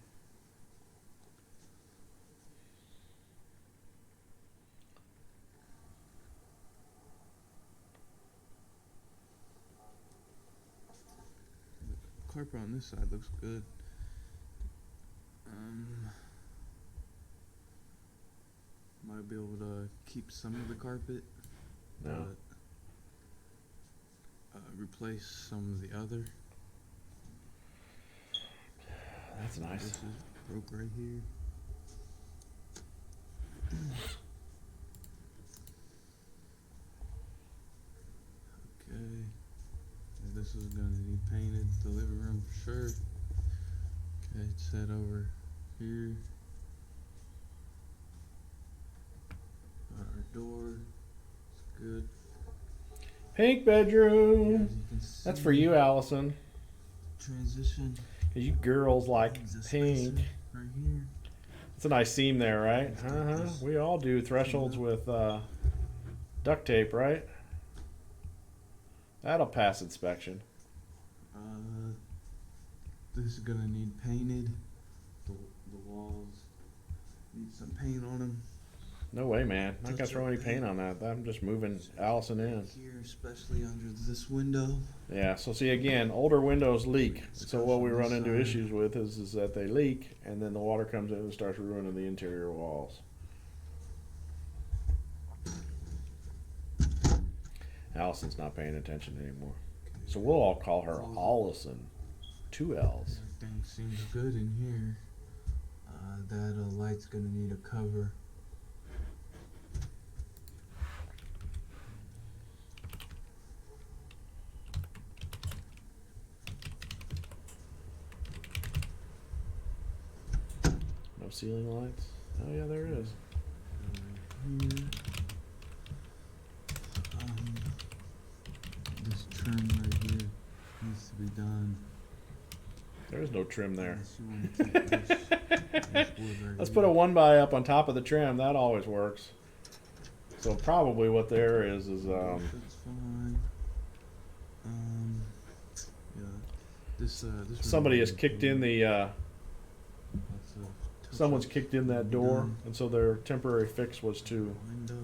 Carpet on this side looks good. Might be able to keep some of the carpet, No. but replace some of the other. That's nice. This is broke right here. Okay. And this is gonna need painted. The living room for sure. Okay, it's set over here. Got our door. It's good. Pink bedroom. As you can That's see, for you, Allison. transition. Because you girls like There's a pink. spacer right here. It's a nice seam there, right? Uh-huh. We all do thresholds with duct tape, right? That'll pass inspection. This is gonna need painted. The walls need some paint on them. No way, man. Not gonna throw any paint on that. I'm just moving Allison in. Here, especially under this window. Yeah, so see again, older windows leak. So what we run into issues with is that they leak and then the water comes in and starts ruining the interior walls. Allison's not paying attention anymore. So we'll all call her Allison. 2 L's. Everything seems good in here. That light's gonna need a cover. No ceiling lights? Oh yeah, there is. Here. This trim right here needs to be done. There is no trim there. Unless you wanna keep this wood right Let's here. put a 1x up on top of the trim. That always works. So probably what there is That's fine. Yeah. This somebody has kicked in the That's someone's kicked in that door, Done. and so their temporary fix was to window,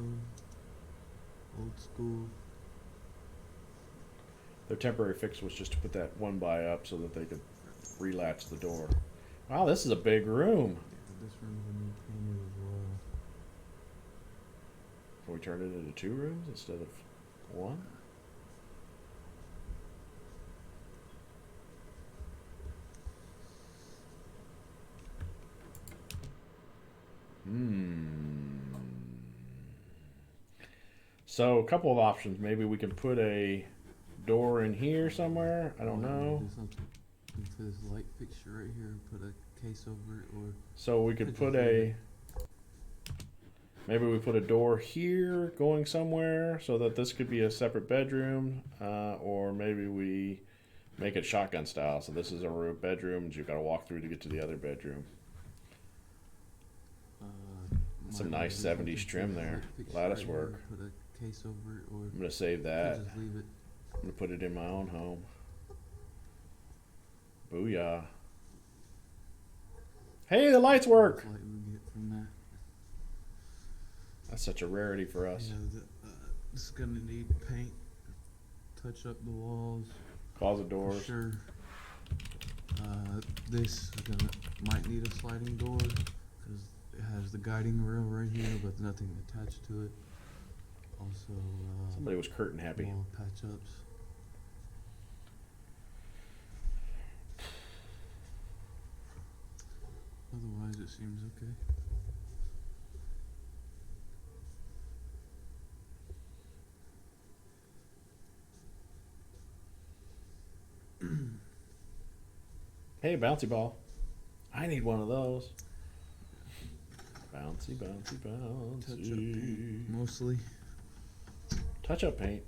old school. Their temporary fix was just to put that one by up so that they could relatch the door. Wow, this is a big room. Yeah, this room's gonna need painted as well. Can we turn it into 2 rooms instead of 1? So a couple of options. Maybe we can put a door in here somewhere. I don't know. Do something to this light fixture right here. Put a case over it, or So we could put a. Maybe we put a door here going somewhere so that this could be a separate bedroom, or maybe we make it shotgun style. So this is a bedroom, and you've got to walk through to get to the other bedroom. Some nice 70s trim there, lattice work. Put a case over it, or I'm gonna save that. just leave it. I'm gonna put it in my own home. Booyah! Hey, the lights work. Light we get from that. That's such a rarity for us. Yeah, this is gonna need paint. Touch up the walls. Closet For doors. sure. This might need a sliding door because it has the guiding rail right here, but nothing attached to it. Also, Somebody was curtain happy. wall patch ups. Otherwise, it seems okay. Hey, bouncy ball. I need one of those. Bouncy, bouncy, bouncy. Touch up paint, mostly. Touch up paint.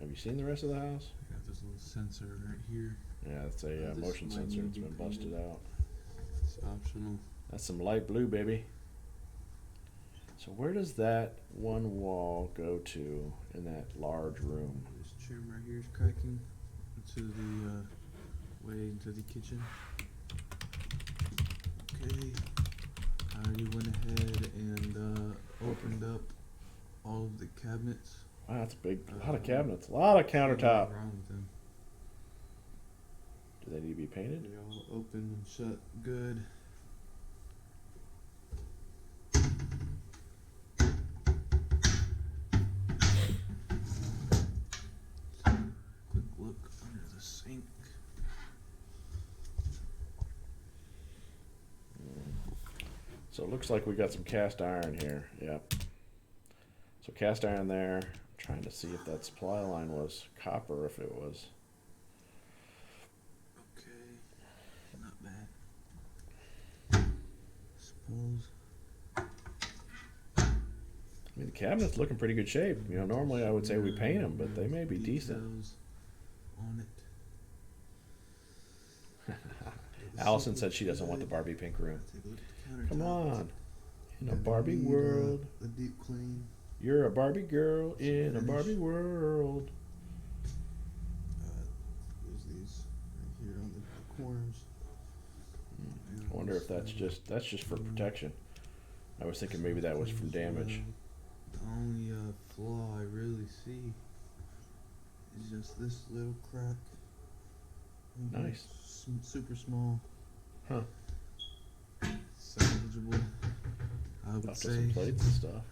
Have you seen the rest of the house? I got this little sensor right here. Yeah, it's a This motion might sensor. need It's to be been busted painted. out. It's optional. That's some light blue, baby. So where does that one wall go to in that large room? This trim right here is cracking into the way into the kitchen. Okay, I already went ahead and opened up all of the cabinets. Wow, that's a big, lot of cabinets, a lot of countertop. Nothing wrong with them. Do they need to be painted? They're all open and shut good. Quick look under the sink. So it looks like we got some cast iron here. Yep. So cast iron there. I'm trying to see if that supply line was copper, if it was. Okay, not bad. Suppose. I mean, the cabinet's looking pretty good shape. You know, normally I would say we paint them, but they may be decent. Details on it. Allison said she doesn't want the Barbie pink room. Take a look at the Come countertop. on. In a And Barbie need, world. A deep clean. You're a Barbie girl in a finish. Barbie world. There's these right here on the corners. I wonder if that's just for protection. I was thinking maybe that was from damage. The only flaw I really see is just this little crack. Nice. Super small. Huh. Salvageable, I would Up to say. some plates and stuff.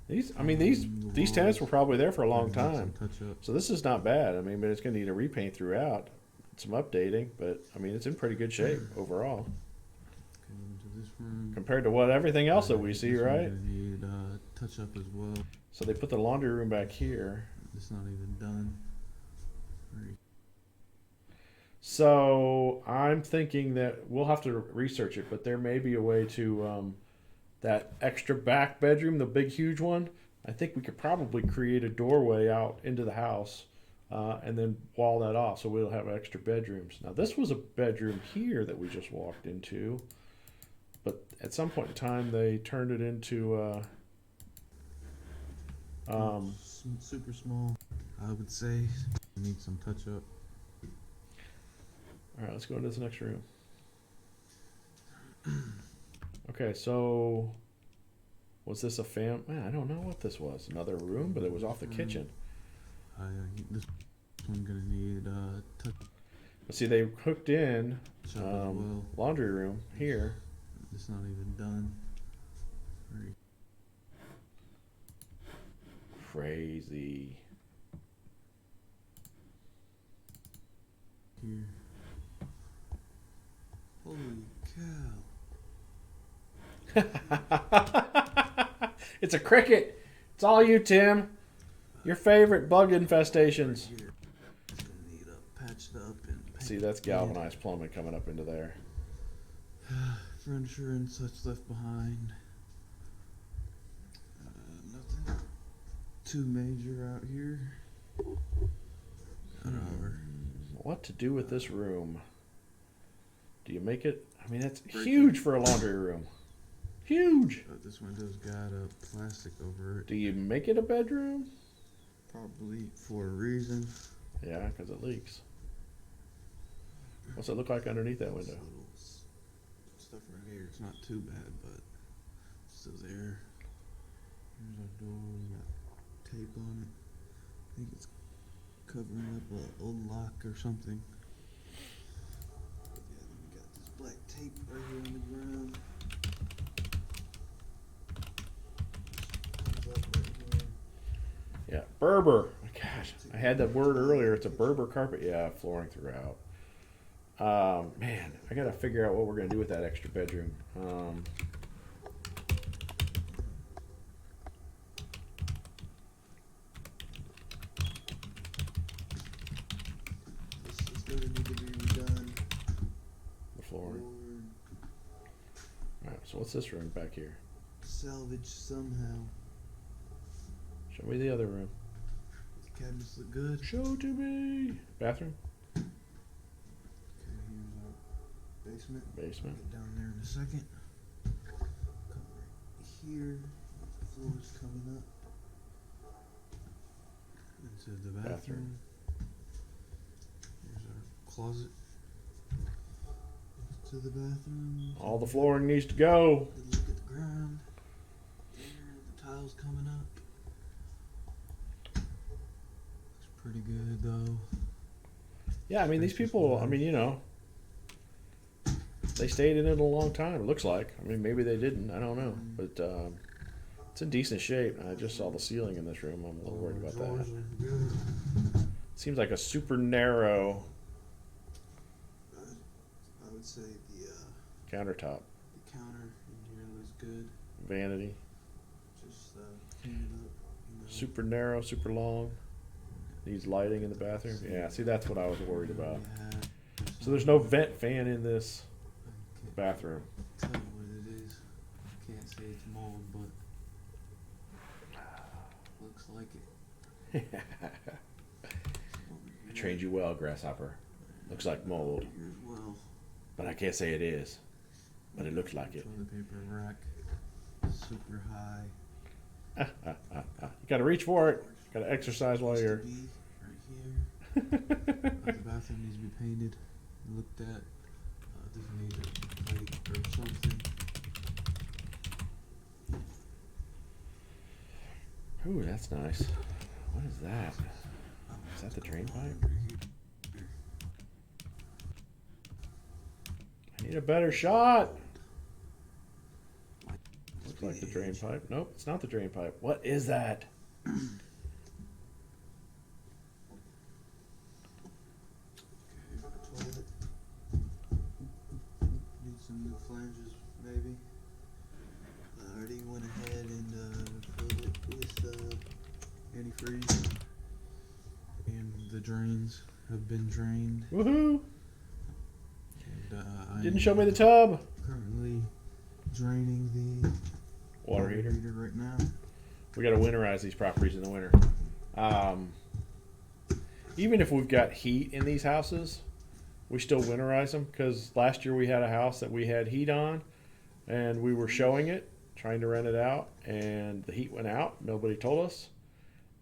These tenants were probably there for a long time. Touch up. So this is not bad. I mean, but it's going to need a repaint throughout, some updating, but I mean, it's in pretty good shape overall Okay, into this room. compared to what everything else that we see, This one's right? gonna need touch up as well. So they put the laundry room back here. It's not even done. Very So I'm thinking that we'll have to research it, but there may be a way to that extra back bedroom, the big huge one. I think we could probably create a doorway out into the house and then wall that off, so we'll have extra bedrooms. Now this was a bedroom here that we just walked into, but at some point in time they turned it into super small, I would say. Need some touch up. all right, let's go into this next room. Okay, so Was this a man, I don't know what this was. Another room, but it was off the kitchen. This one gonna need touch But see, they hooked in up as well. laundry room here. It's not even done. Crazy. Here. Holy cow. It's a cricket. It's all you, Tim. Your favorite bug infestations. Right here. It's gonna need patched up and See, that's galvanized plumbing coming up into there. furniture and such left behind. Nothing too major out here. What to do with this room? Do you make it? I mean, that's huge for a laundry room. Huge. But this window's got a plastic over it. Do you make it a bedroom? Probably for a reason. Yeah, because it leaks. What's it look like underneath that window? Little stuff right here. It's not too bad, but it's still there. Here's our door. We got tape on it. I think it's covering up an old lock or something. Yeah, then we got this black tape right here on the ground. Comes up right here. Yeah, Berber. Gosh, I had that word earlier. It's a Berber carpet. Yeah, flooring throughout. Man, I gotta figure out what we're gonna do with that extra bedroom. This is gonna need to be redone. The flooring. Or All right. So what's this room back here? salvage somehow. Show me the other room. The cabinets look good. Show to me. Bathroom. Okay, here's our basement. Basement. Get down there in a second. Come right here. The floor's coming up. Into the bathroom. Here's our closet. Next to the bathroom. All the flooring needs to go. Good look at the ground. There, the tiles coming up. Looks pretty good though. Yeah, I mean these people. I mean, you know, they stayed in it a long time. It looks like. I mean, maybe they didn't. I don't know, but it's in decent shape. I just saw the ceiling in this room. I'm a little worried about that. Drawers are good. Seems like a super narrow I would say the countertop. the counter in here looks good. Vanity. Just clean it up. You know. Super narrow, super long. Needs lighting in the bathroom. Yeah, see, that's what I was worried about. Yeah. So there's no vent fan in this I can't bathroom. tell you what it is. Can't say it's mold, but looks like it. I trained you well, grasshopper. Looks like mold, Here as well. but I can't say it is. But it looks like it. Toilet paper rack, super high. You gotta reach for it. Gotta exercise while Needs to you're. be right here. The bathroom needs to be painted, looked at. This needs a plate or something. Ooh, that's nice. What is that? Is that the drain pipe? I need a better shot. Looks like the drain pipe. Nope, it's not the drain pipe. What is that? Toilet. Need some new flanges, maybe. I already went ahead and filled it with antifreeze. And the drains have been drained. Woohoo! And Didn't show me the tub. currently draining the Water heater. right now. We gotta winterize these properties in the winter. Even if we've got heat in these houses, we still winterize them because last year we had a house that we had heat on and we were showing it, trying to rent it out, and the heat went out. Nobody told us,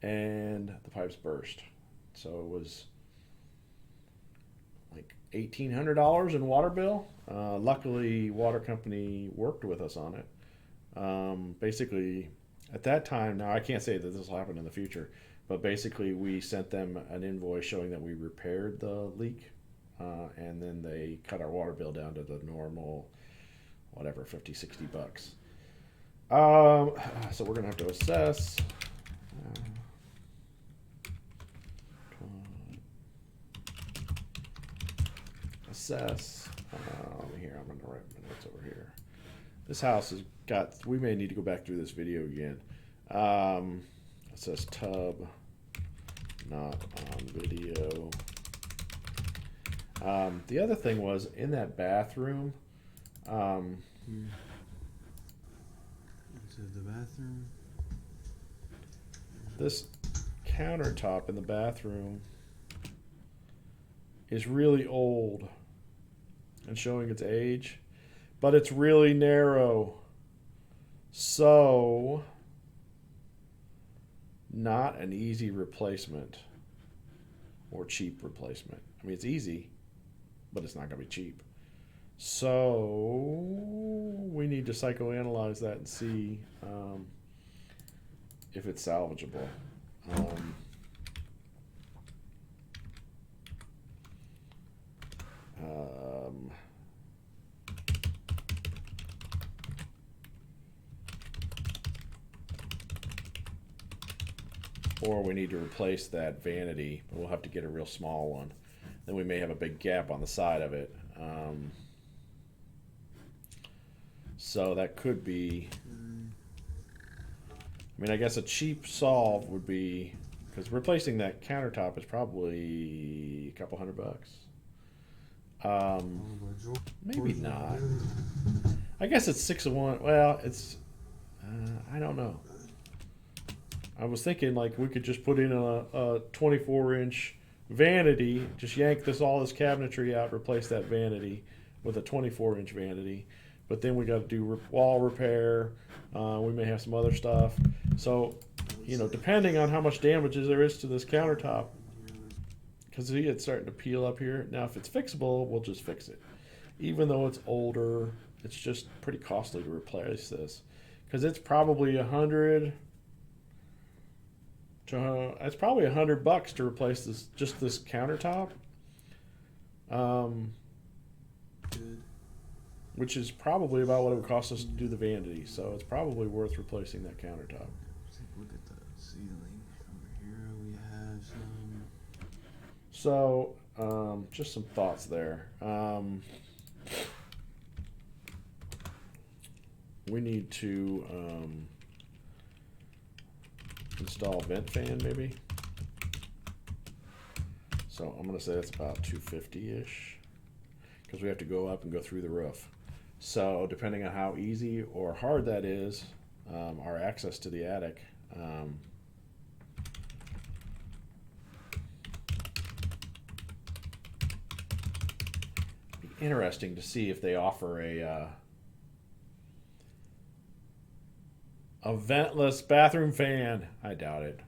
and the pipes burst. So it was like $1,800 in water bill. Luckily, water company worked with us on it, Basically, at that time, now I can't say that this will happen in the future, but basically we sent them an invoice showing that we repaired the leak, and then they cut our water bill down to the normal, whatever, 50, 60 bucks. So we're going to have to assess. Assess. Here, I'm going to write my notes over here. This house has got, we may need to go back through this video again. It says tub, not on video. The other thing was in that bathroom. Here. Into the bathroom. This countertop in the bathroom is really old and showing its age, but it's really narrow. So, not an easy replacement or cheap replacement. I mean, it's easy, but it's not going to be cheap. So, we need to psychoanalyze that and see if it's salvageable. Or we need to replace that vanity, but we'll have to get a real small one. Then we may have a big gap on the side of it. So that could be, I mean, I guess a cheap solve would be, because replacing that countertop is probably a couple $100. Maybe not. I guess it's 6 of 1. Well, it's, I don't know. I was thinking like we could just put in a 24-inch vanity, just yank all this cabinetry out, replace that vanity with a 24-inch vanity. But then we got to do wall repair. We may have some other stuff. So, you know, depending on how much damage there is to this countertop, because see, it's starting to peel up here. Now, if it's fixable, we'll just fix it. Even though it's older, it's just pretty costly to replace this, because it's probably $100 to replace this countertop. Which is probably about what it would cost us to do the vanity. So it's probably worth replacing that countertop. Look at the ceiling over here. We have some. So just some thoughts there. We need to install a vent fan maybe. So I'm going to say that's about $250-ish, because we have to go up and go through the roof. So depending on how easy or hard that is, our access to the attic, be interesting to see if they offer a ventless bathroom fan. I doubt it.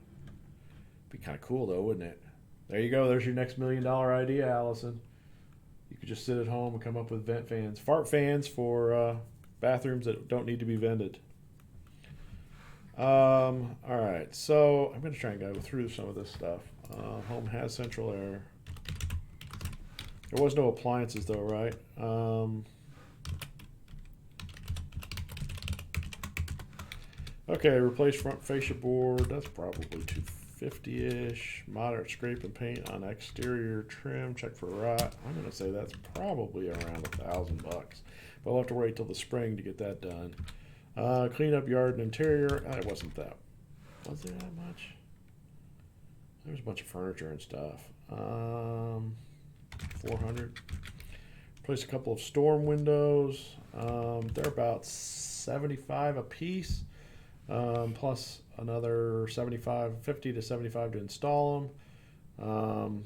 Be kind of cool though, wouldn't it? There you go. There's your next $1 million idea, Allison. You could just sit at home and come up with vent fans. Fart fans for bathrooms that don't need to be vented. All right, so I'm going to try and go through some of this stuff. Home has central air. There was no appliances though, right? Okay, replace front fascia board. That's probably $250-ish. Moderate scrape and paint on exterior trim. Check for rot. I'm gonna say that's probably around $1,000, but we'll have to wait till the spring to get that done. Clean up yard and interior. It wasn't that. Was there that much? There was a bunch of furniture and stuff. 400. Replace a couple of storm windows. They're about 75 a piece. Plus another 50 to 75 to install them.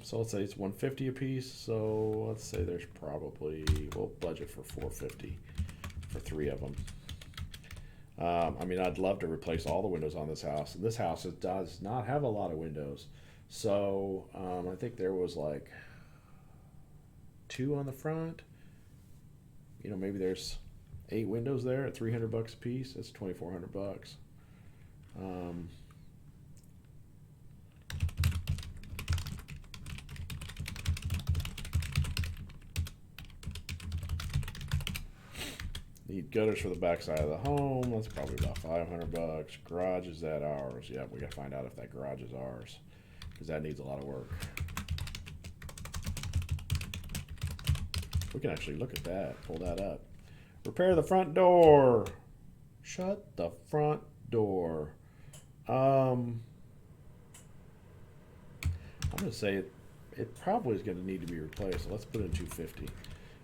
So let's say it's 150 a piece. So let's say there's probably, we'll budget for 450 for 3 of them. I mean, I'd love to replace all the windows on this house. And this house does not have a lot of windows. So I think there was like 2 on the front. You know, maybe there's 8 windows there at $300 a piece. That's $2,400. Need gutters for the back side of the home. That's probably about $500. Garage, is that ours? Yeah, we gotta find out if that garage is ours, because that needs a lot of work. We can actually look at that, pull that up. Repair the front door. Shut the front door. I'm gonna say it probably is gonna need to be replaced. So let's put in 250.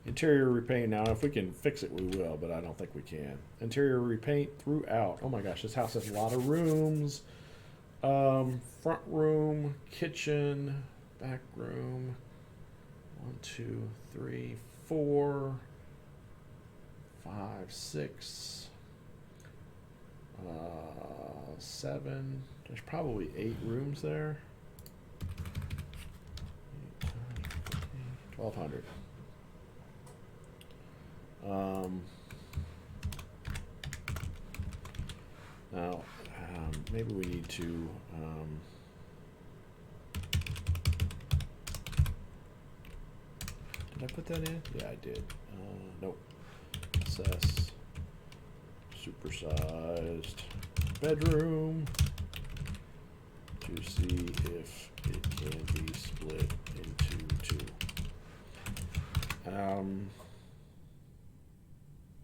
Interior repaint. Now, if we can fix it, we will, but I don't think we can. Interior repaint throughout. Oh my gosh, this house has a lot of rooms. Front room, kitchen, back room. 1, 2, 3, 4, 5, 6, 7. There's probably 8 rooms there. 1,200. Now, maybe we need to did I put that in? Yeah, I did. Nope. Assess supersized bedroom to see if it can be split into 2.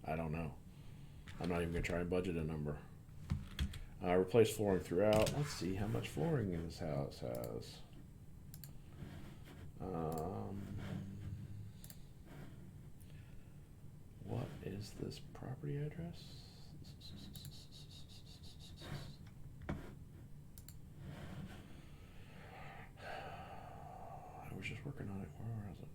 I don't know. I'm not even going to try and budget a number. Replace flooring throughout. Let's see how much flooring this house has. What is this property address? I was just working on it. Where is it?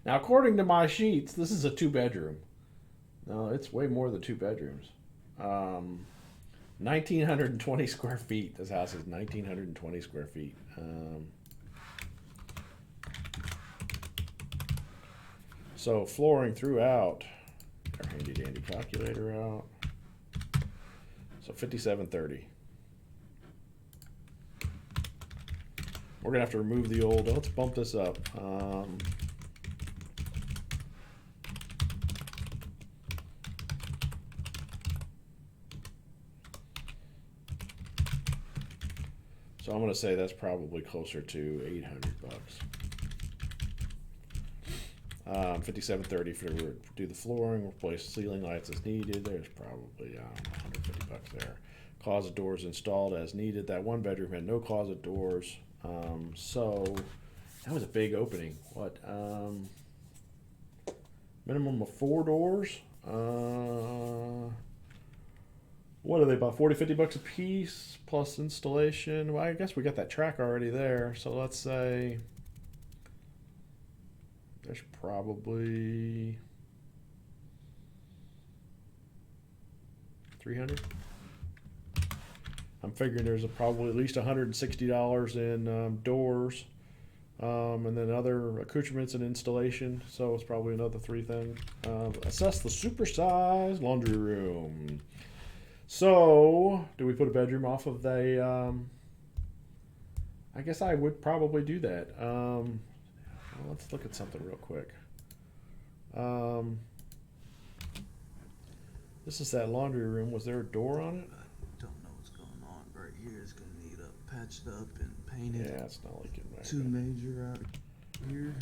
Now, according to my sheets, this is a 2-bedroom. No, it's way more than 2 bedrooms. 1,920 square feet. This house is 1,920 square feet. So flooring throughout. Our handy dandy calculator out. So 5,730. We're gonna have to remove the old. Let's bump this up. So I'm going to say that's probably closer to $800. 5,730 for do the flooring, replace ceiling lights as needed. There's probably $150 there. Closet doors installed as needed. That 1 bedroom had no closet doors, so that was a big opening. What? Minimum of 4 doors. What are they, about $40-50 a piece plus installation? Well, I guess we got that track already there. So let's say there's probably 300. I'm figuring there's probably at least $160 in doors, and then other accoutrements and installation. So it's probably another 3 things. Assess the supersized laundry room. So, do we put a bedroom off of the, I guess I would probably do that. Let's look at something real quick. This is that laundry room. Was there a door on it? I don't know what's going on. Right here is going to need patched up and painted. Yeah, it's not leaking back. 2 major out here.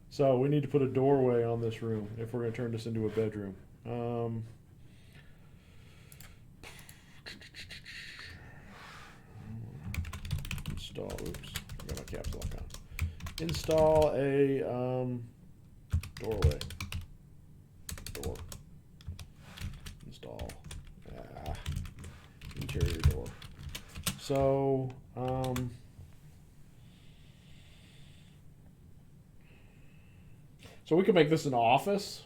So, we need to put a doorway on this room if we're going to turn this into a bedroom. Install, oops, I got my caps lock on. Install a doorway. Door. Install interior door. So, so we could make this an office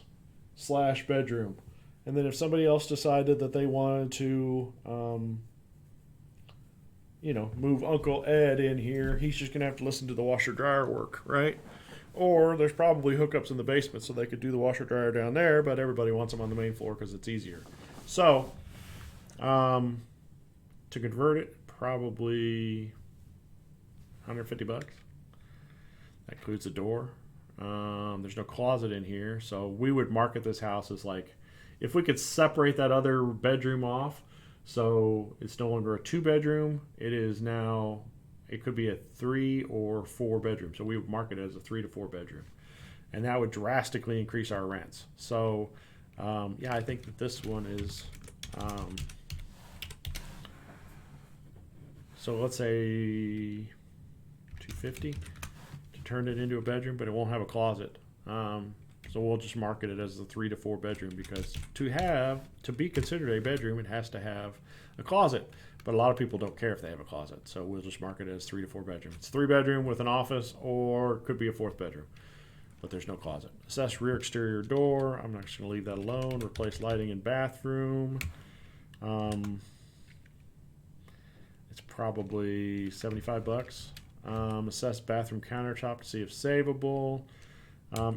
/ bedroom. And then if somebody else decided that they wanted to move Uncle Ed in here, he's just going to have to listen to the washer dryer work, right? Or there's probably hookups in the basement so they could do the washer dryer down there, but everybody wants them on the main floor because it's easier. So, to convert it, probably $150. That includes the door. There's no closet in here, so we would market this house as like, if we could separate that other bedroom off, so it's no longer a 2-bedroom, it could be a 3 or 4 bedroom. So we would market it as a 3 to 4 bedroom, and that would drastically increase our rents. So I think that this one is, so let's say $250 to turn it into a bedroom, but it won't have a closet. So we'll just market it as a 3 to 4 bedroom, because to be considered a bedroom, it has to have a closet. But a lot of people don't care if they have a closet, so we'll just market it as 3 to 4 bedroom. It's 3-bedroom with an office, or it could be a 4th bedroom, but there's no closet. Assess rear exterior door. I'm not just going to leave that alone. Replace lighting in bathroom. It's probably $75. Assess bathroom countertop to see if savable.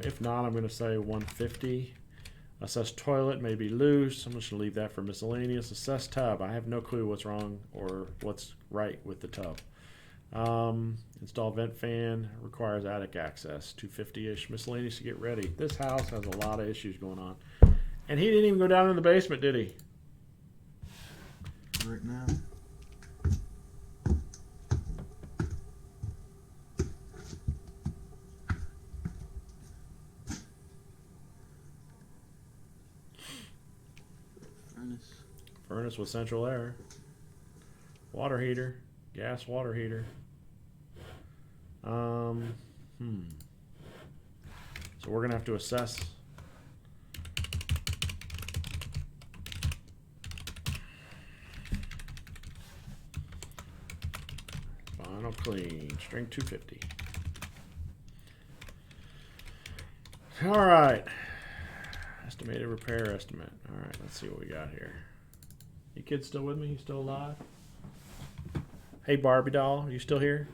If not, I'm going to say $150. Assess toilet may be loose. I'm just going to leave that for miscellaneous. Assess tub. I have no clue what's wrong or what's right with the tub. Install vent fan. Requires attic access. $250-ish. Miscellaneous to get ready. This house has a lot of issues going on. And he didn't even go down in the basement, did he? Right now. Furnace with central air. Water heater. Gas water heater. So we're going to have to assess. Final clean. String 250. All right. Estimated repair estimate. All right, let's see what we got here. You kids still with me? You still alive? Hey, Barbie doll, are you still here?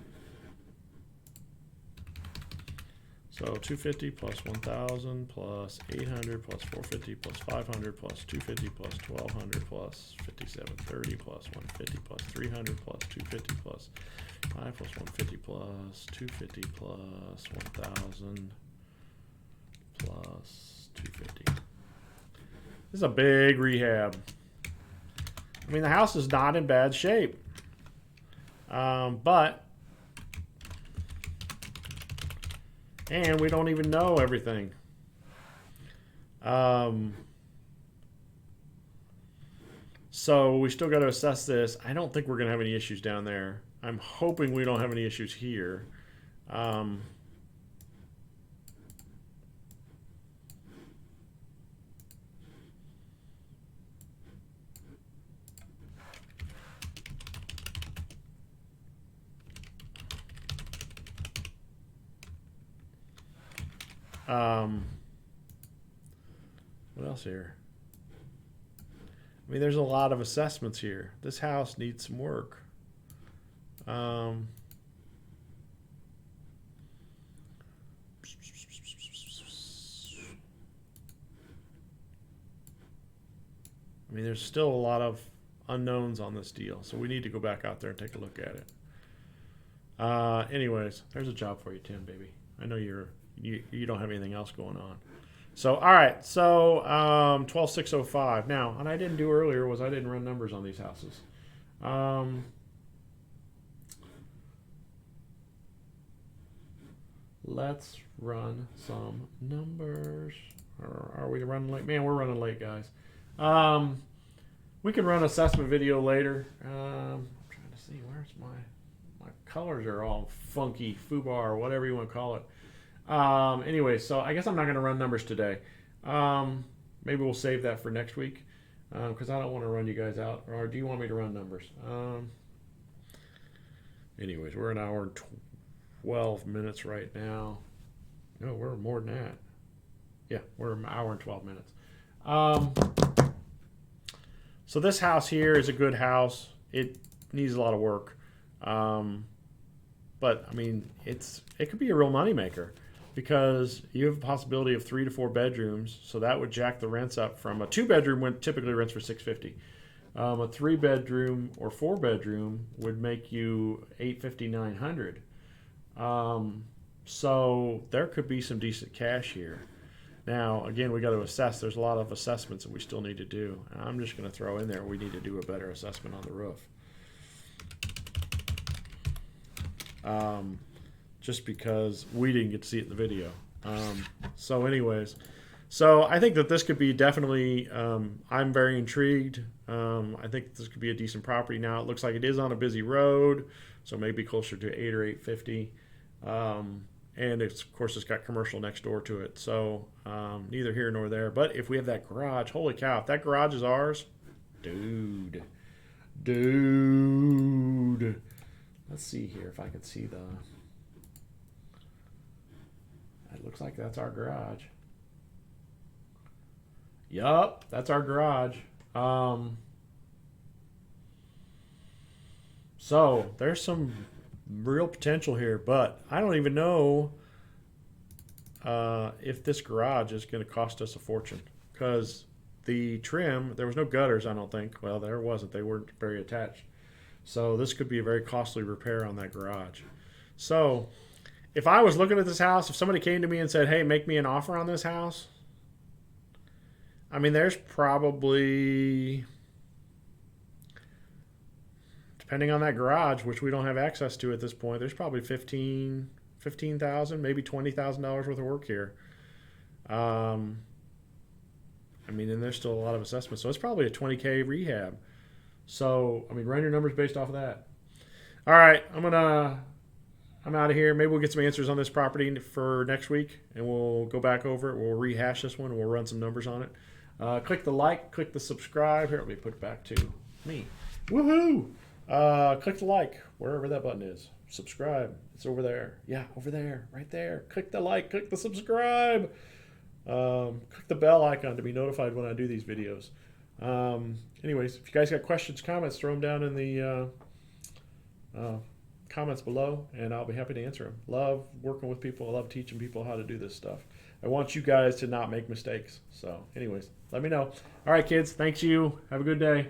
So 250 plus 1,000 plus 800 plus 450 plus 500 plus 250 plus 1,200 plus 5730 plus 150 plus 300 plus 250 plus 5 plus 150 plus 250 plus 1,000 plus 250. This is a big rehab. I mean, the house is not in bad shape, and we don't even know everything. So we still got to assess this. I don't think we're going to have any issues down there. I'm hoping we don't have any issues here. What else here? I mean, there's a lot of assessments here. This house needs some work. I mean, there's still a lot of unknowns on this deal, so we need to go back out there and take a look at it. Anyways, there's a job for you, Tim, baby. I know you don't have anything else going on. So, all right. So, 12,605. Now, what I didn't do earlier was I didn't run numbers on these houses. Let's run some numbers. Or are we running late? Man, we're running late, guys. We can run assessment video later. I'm trying to see where's my colors are all funky, FUBAR, or whatever you want to call it. Anyway, so I guess I'm not going to run numbers today. Maybe we'll save that for next week, because I don't want to run you guys out. Or do you want me to run numbers? Anyways, we're an hour and 12 minutes right now. No, we're more than that. Yeah, we're an hour and 12 minutes. So this house here is a good house. It needs a lot of work. But I mean, it could be a real moneymaker because you have a possibility of 3 to 4 bedrooms, so that would jack the rents up from a 2-bedroom when typically rents for $650. A 3-bedroom or 4-bedroom would make you $850, $900. So there could be some decent cash here. Now, again, we got to assess. There's a lot of assessments that we still need to do. I'm just going to throw in there we need to do a better assessment on the roof. Just because we didn't get to see it in the video. So anyways, so I think that this could be definitely, I'm very intrigued. I think this could be a decent property. Now it looks like it is on a busy road, so maybe closer to 8 or 850. And it's, of course, it's got commercial next door to it. So neither here nor there. But if we have that garage, holy cow, if that garage is ours, dude. Let's see here if I can see the... It looks like that's our garage. Yup, that's our garage. So there's some real potential here, but I don't even know if this garage is going to cost us a fortune, because the trim, there was no gutters, I don't think. Well, there wasn't. They weren't very attached. So this could be a very costly repair on that garage. So if I was looking at this house, if somebody came to me and said, hey, make me an offer on this house, I mean, there's probably, depending on that garage, which we don't have access to at this point, there's probably $15,000, maybe $20,000 worth of work here. I mean, and there's still a lot of assessments. So it's probably a $20K rehab. So, I mean, run your numbers based off of that. All right, I'm out of here. Maybe we'll get some answers on this property for next week, and we'll go back over it. We'll rehash this one, and we'll run some numbers on it. Click the like, click the subscribe. Here, let me put it back to me. Woohoo! Click the like, wherever that button is. Subscribe. It's over there. Yeah, over there, right there. Click the like, click the subscribe. Click the bell icon to be notified when I do these videos. Anyways, if you guys got questions, comments, throw them down in the comments below, and I'll be happy to answer them. Love working with people. I love teaching people how to do this stuff. I want you guys to not make mistakes. So anyways, let me know. All right, kids. Thanks you. Have a good day.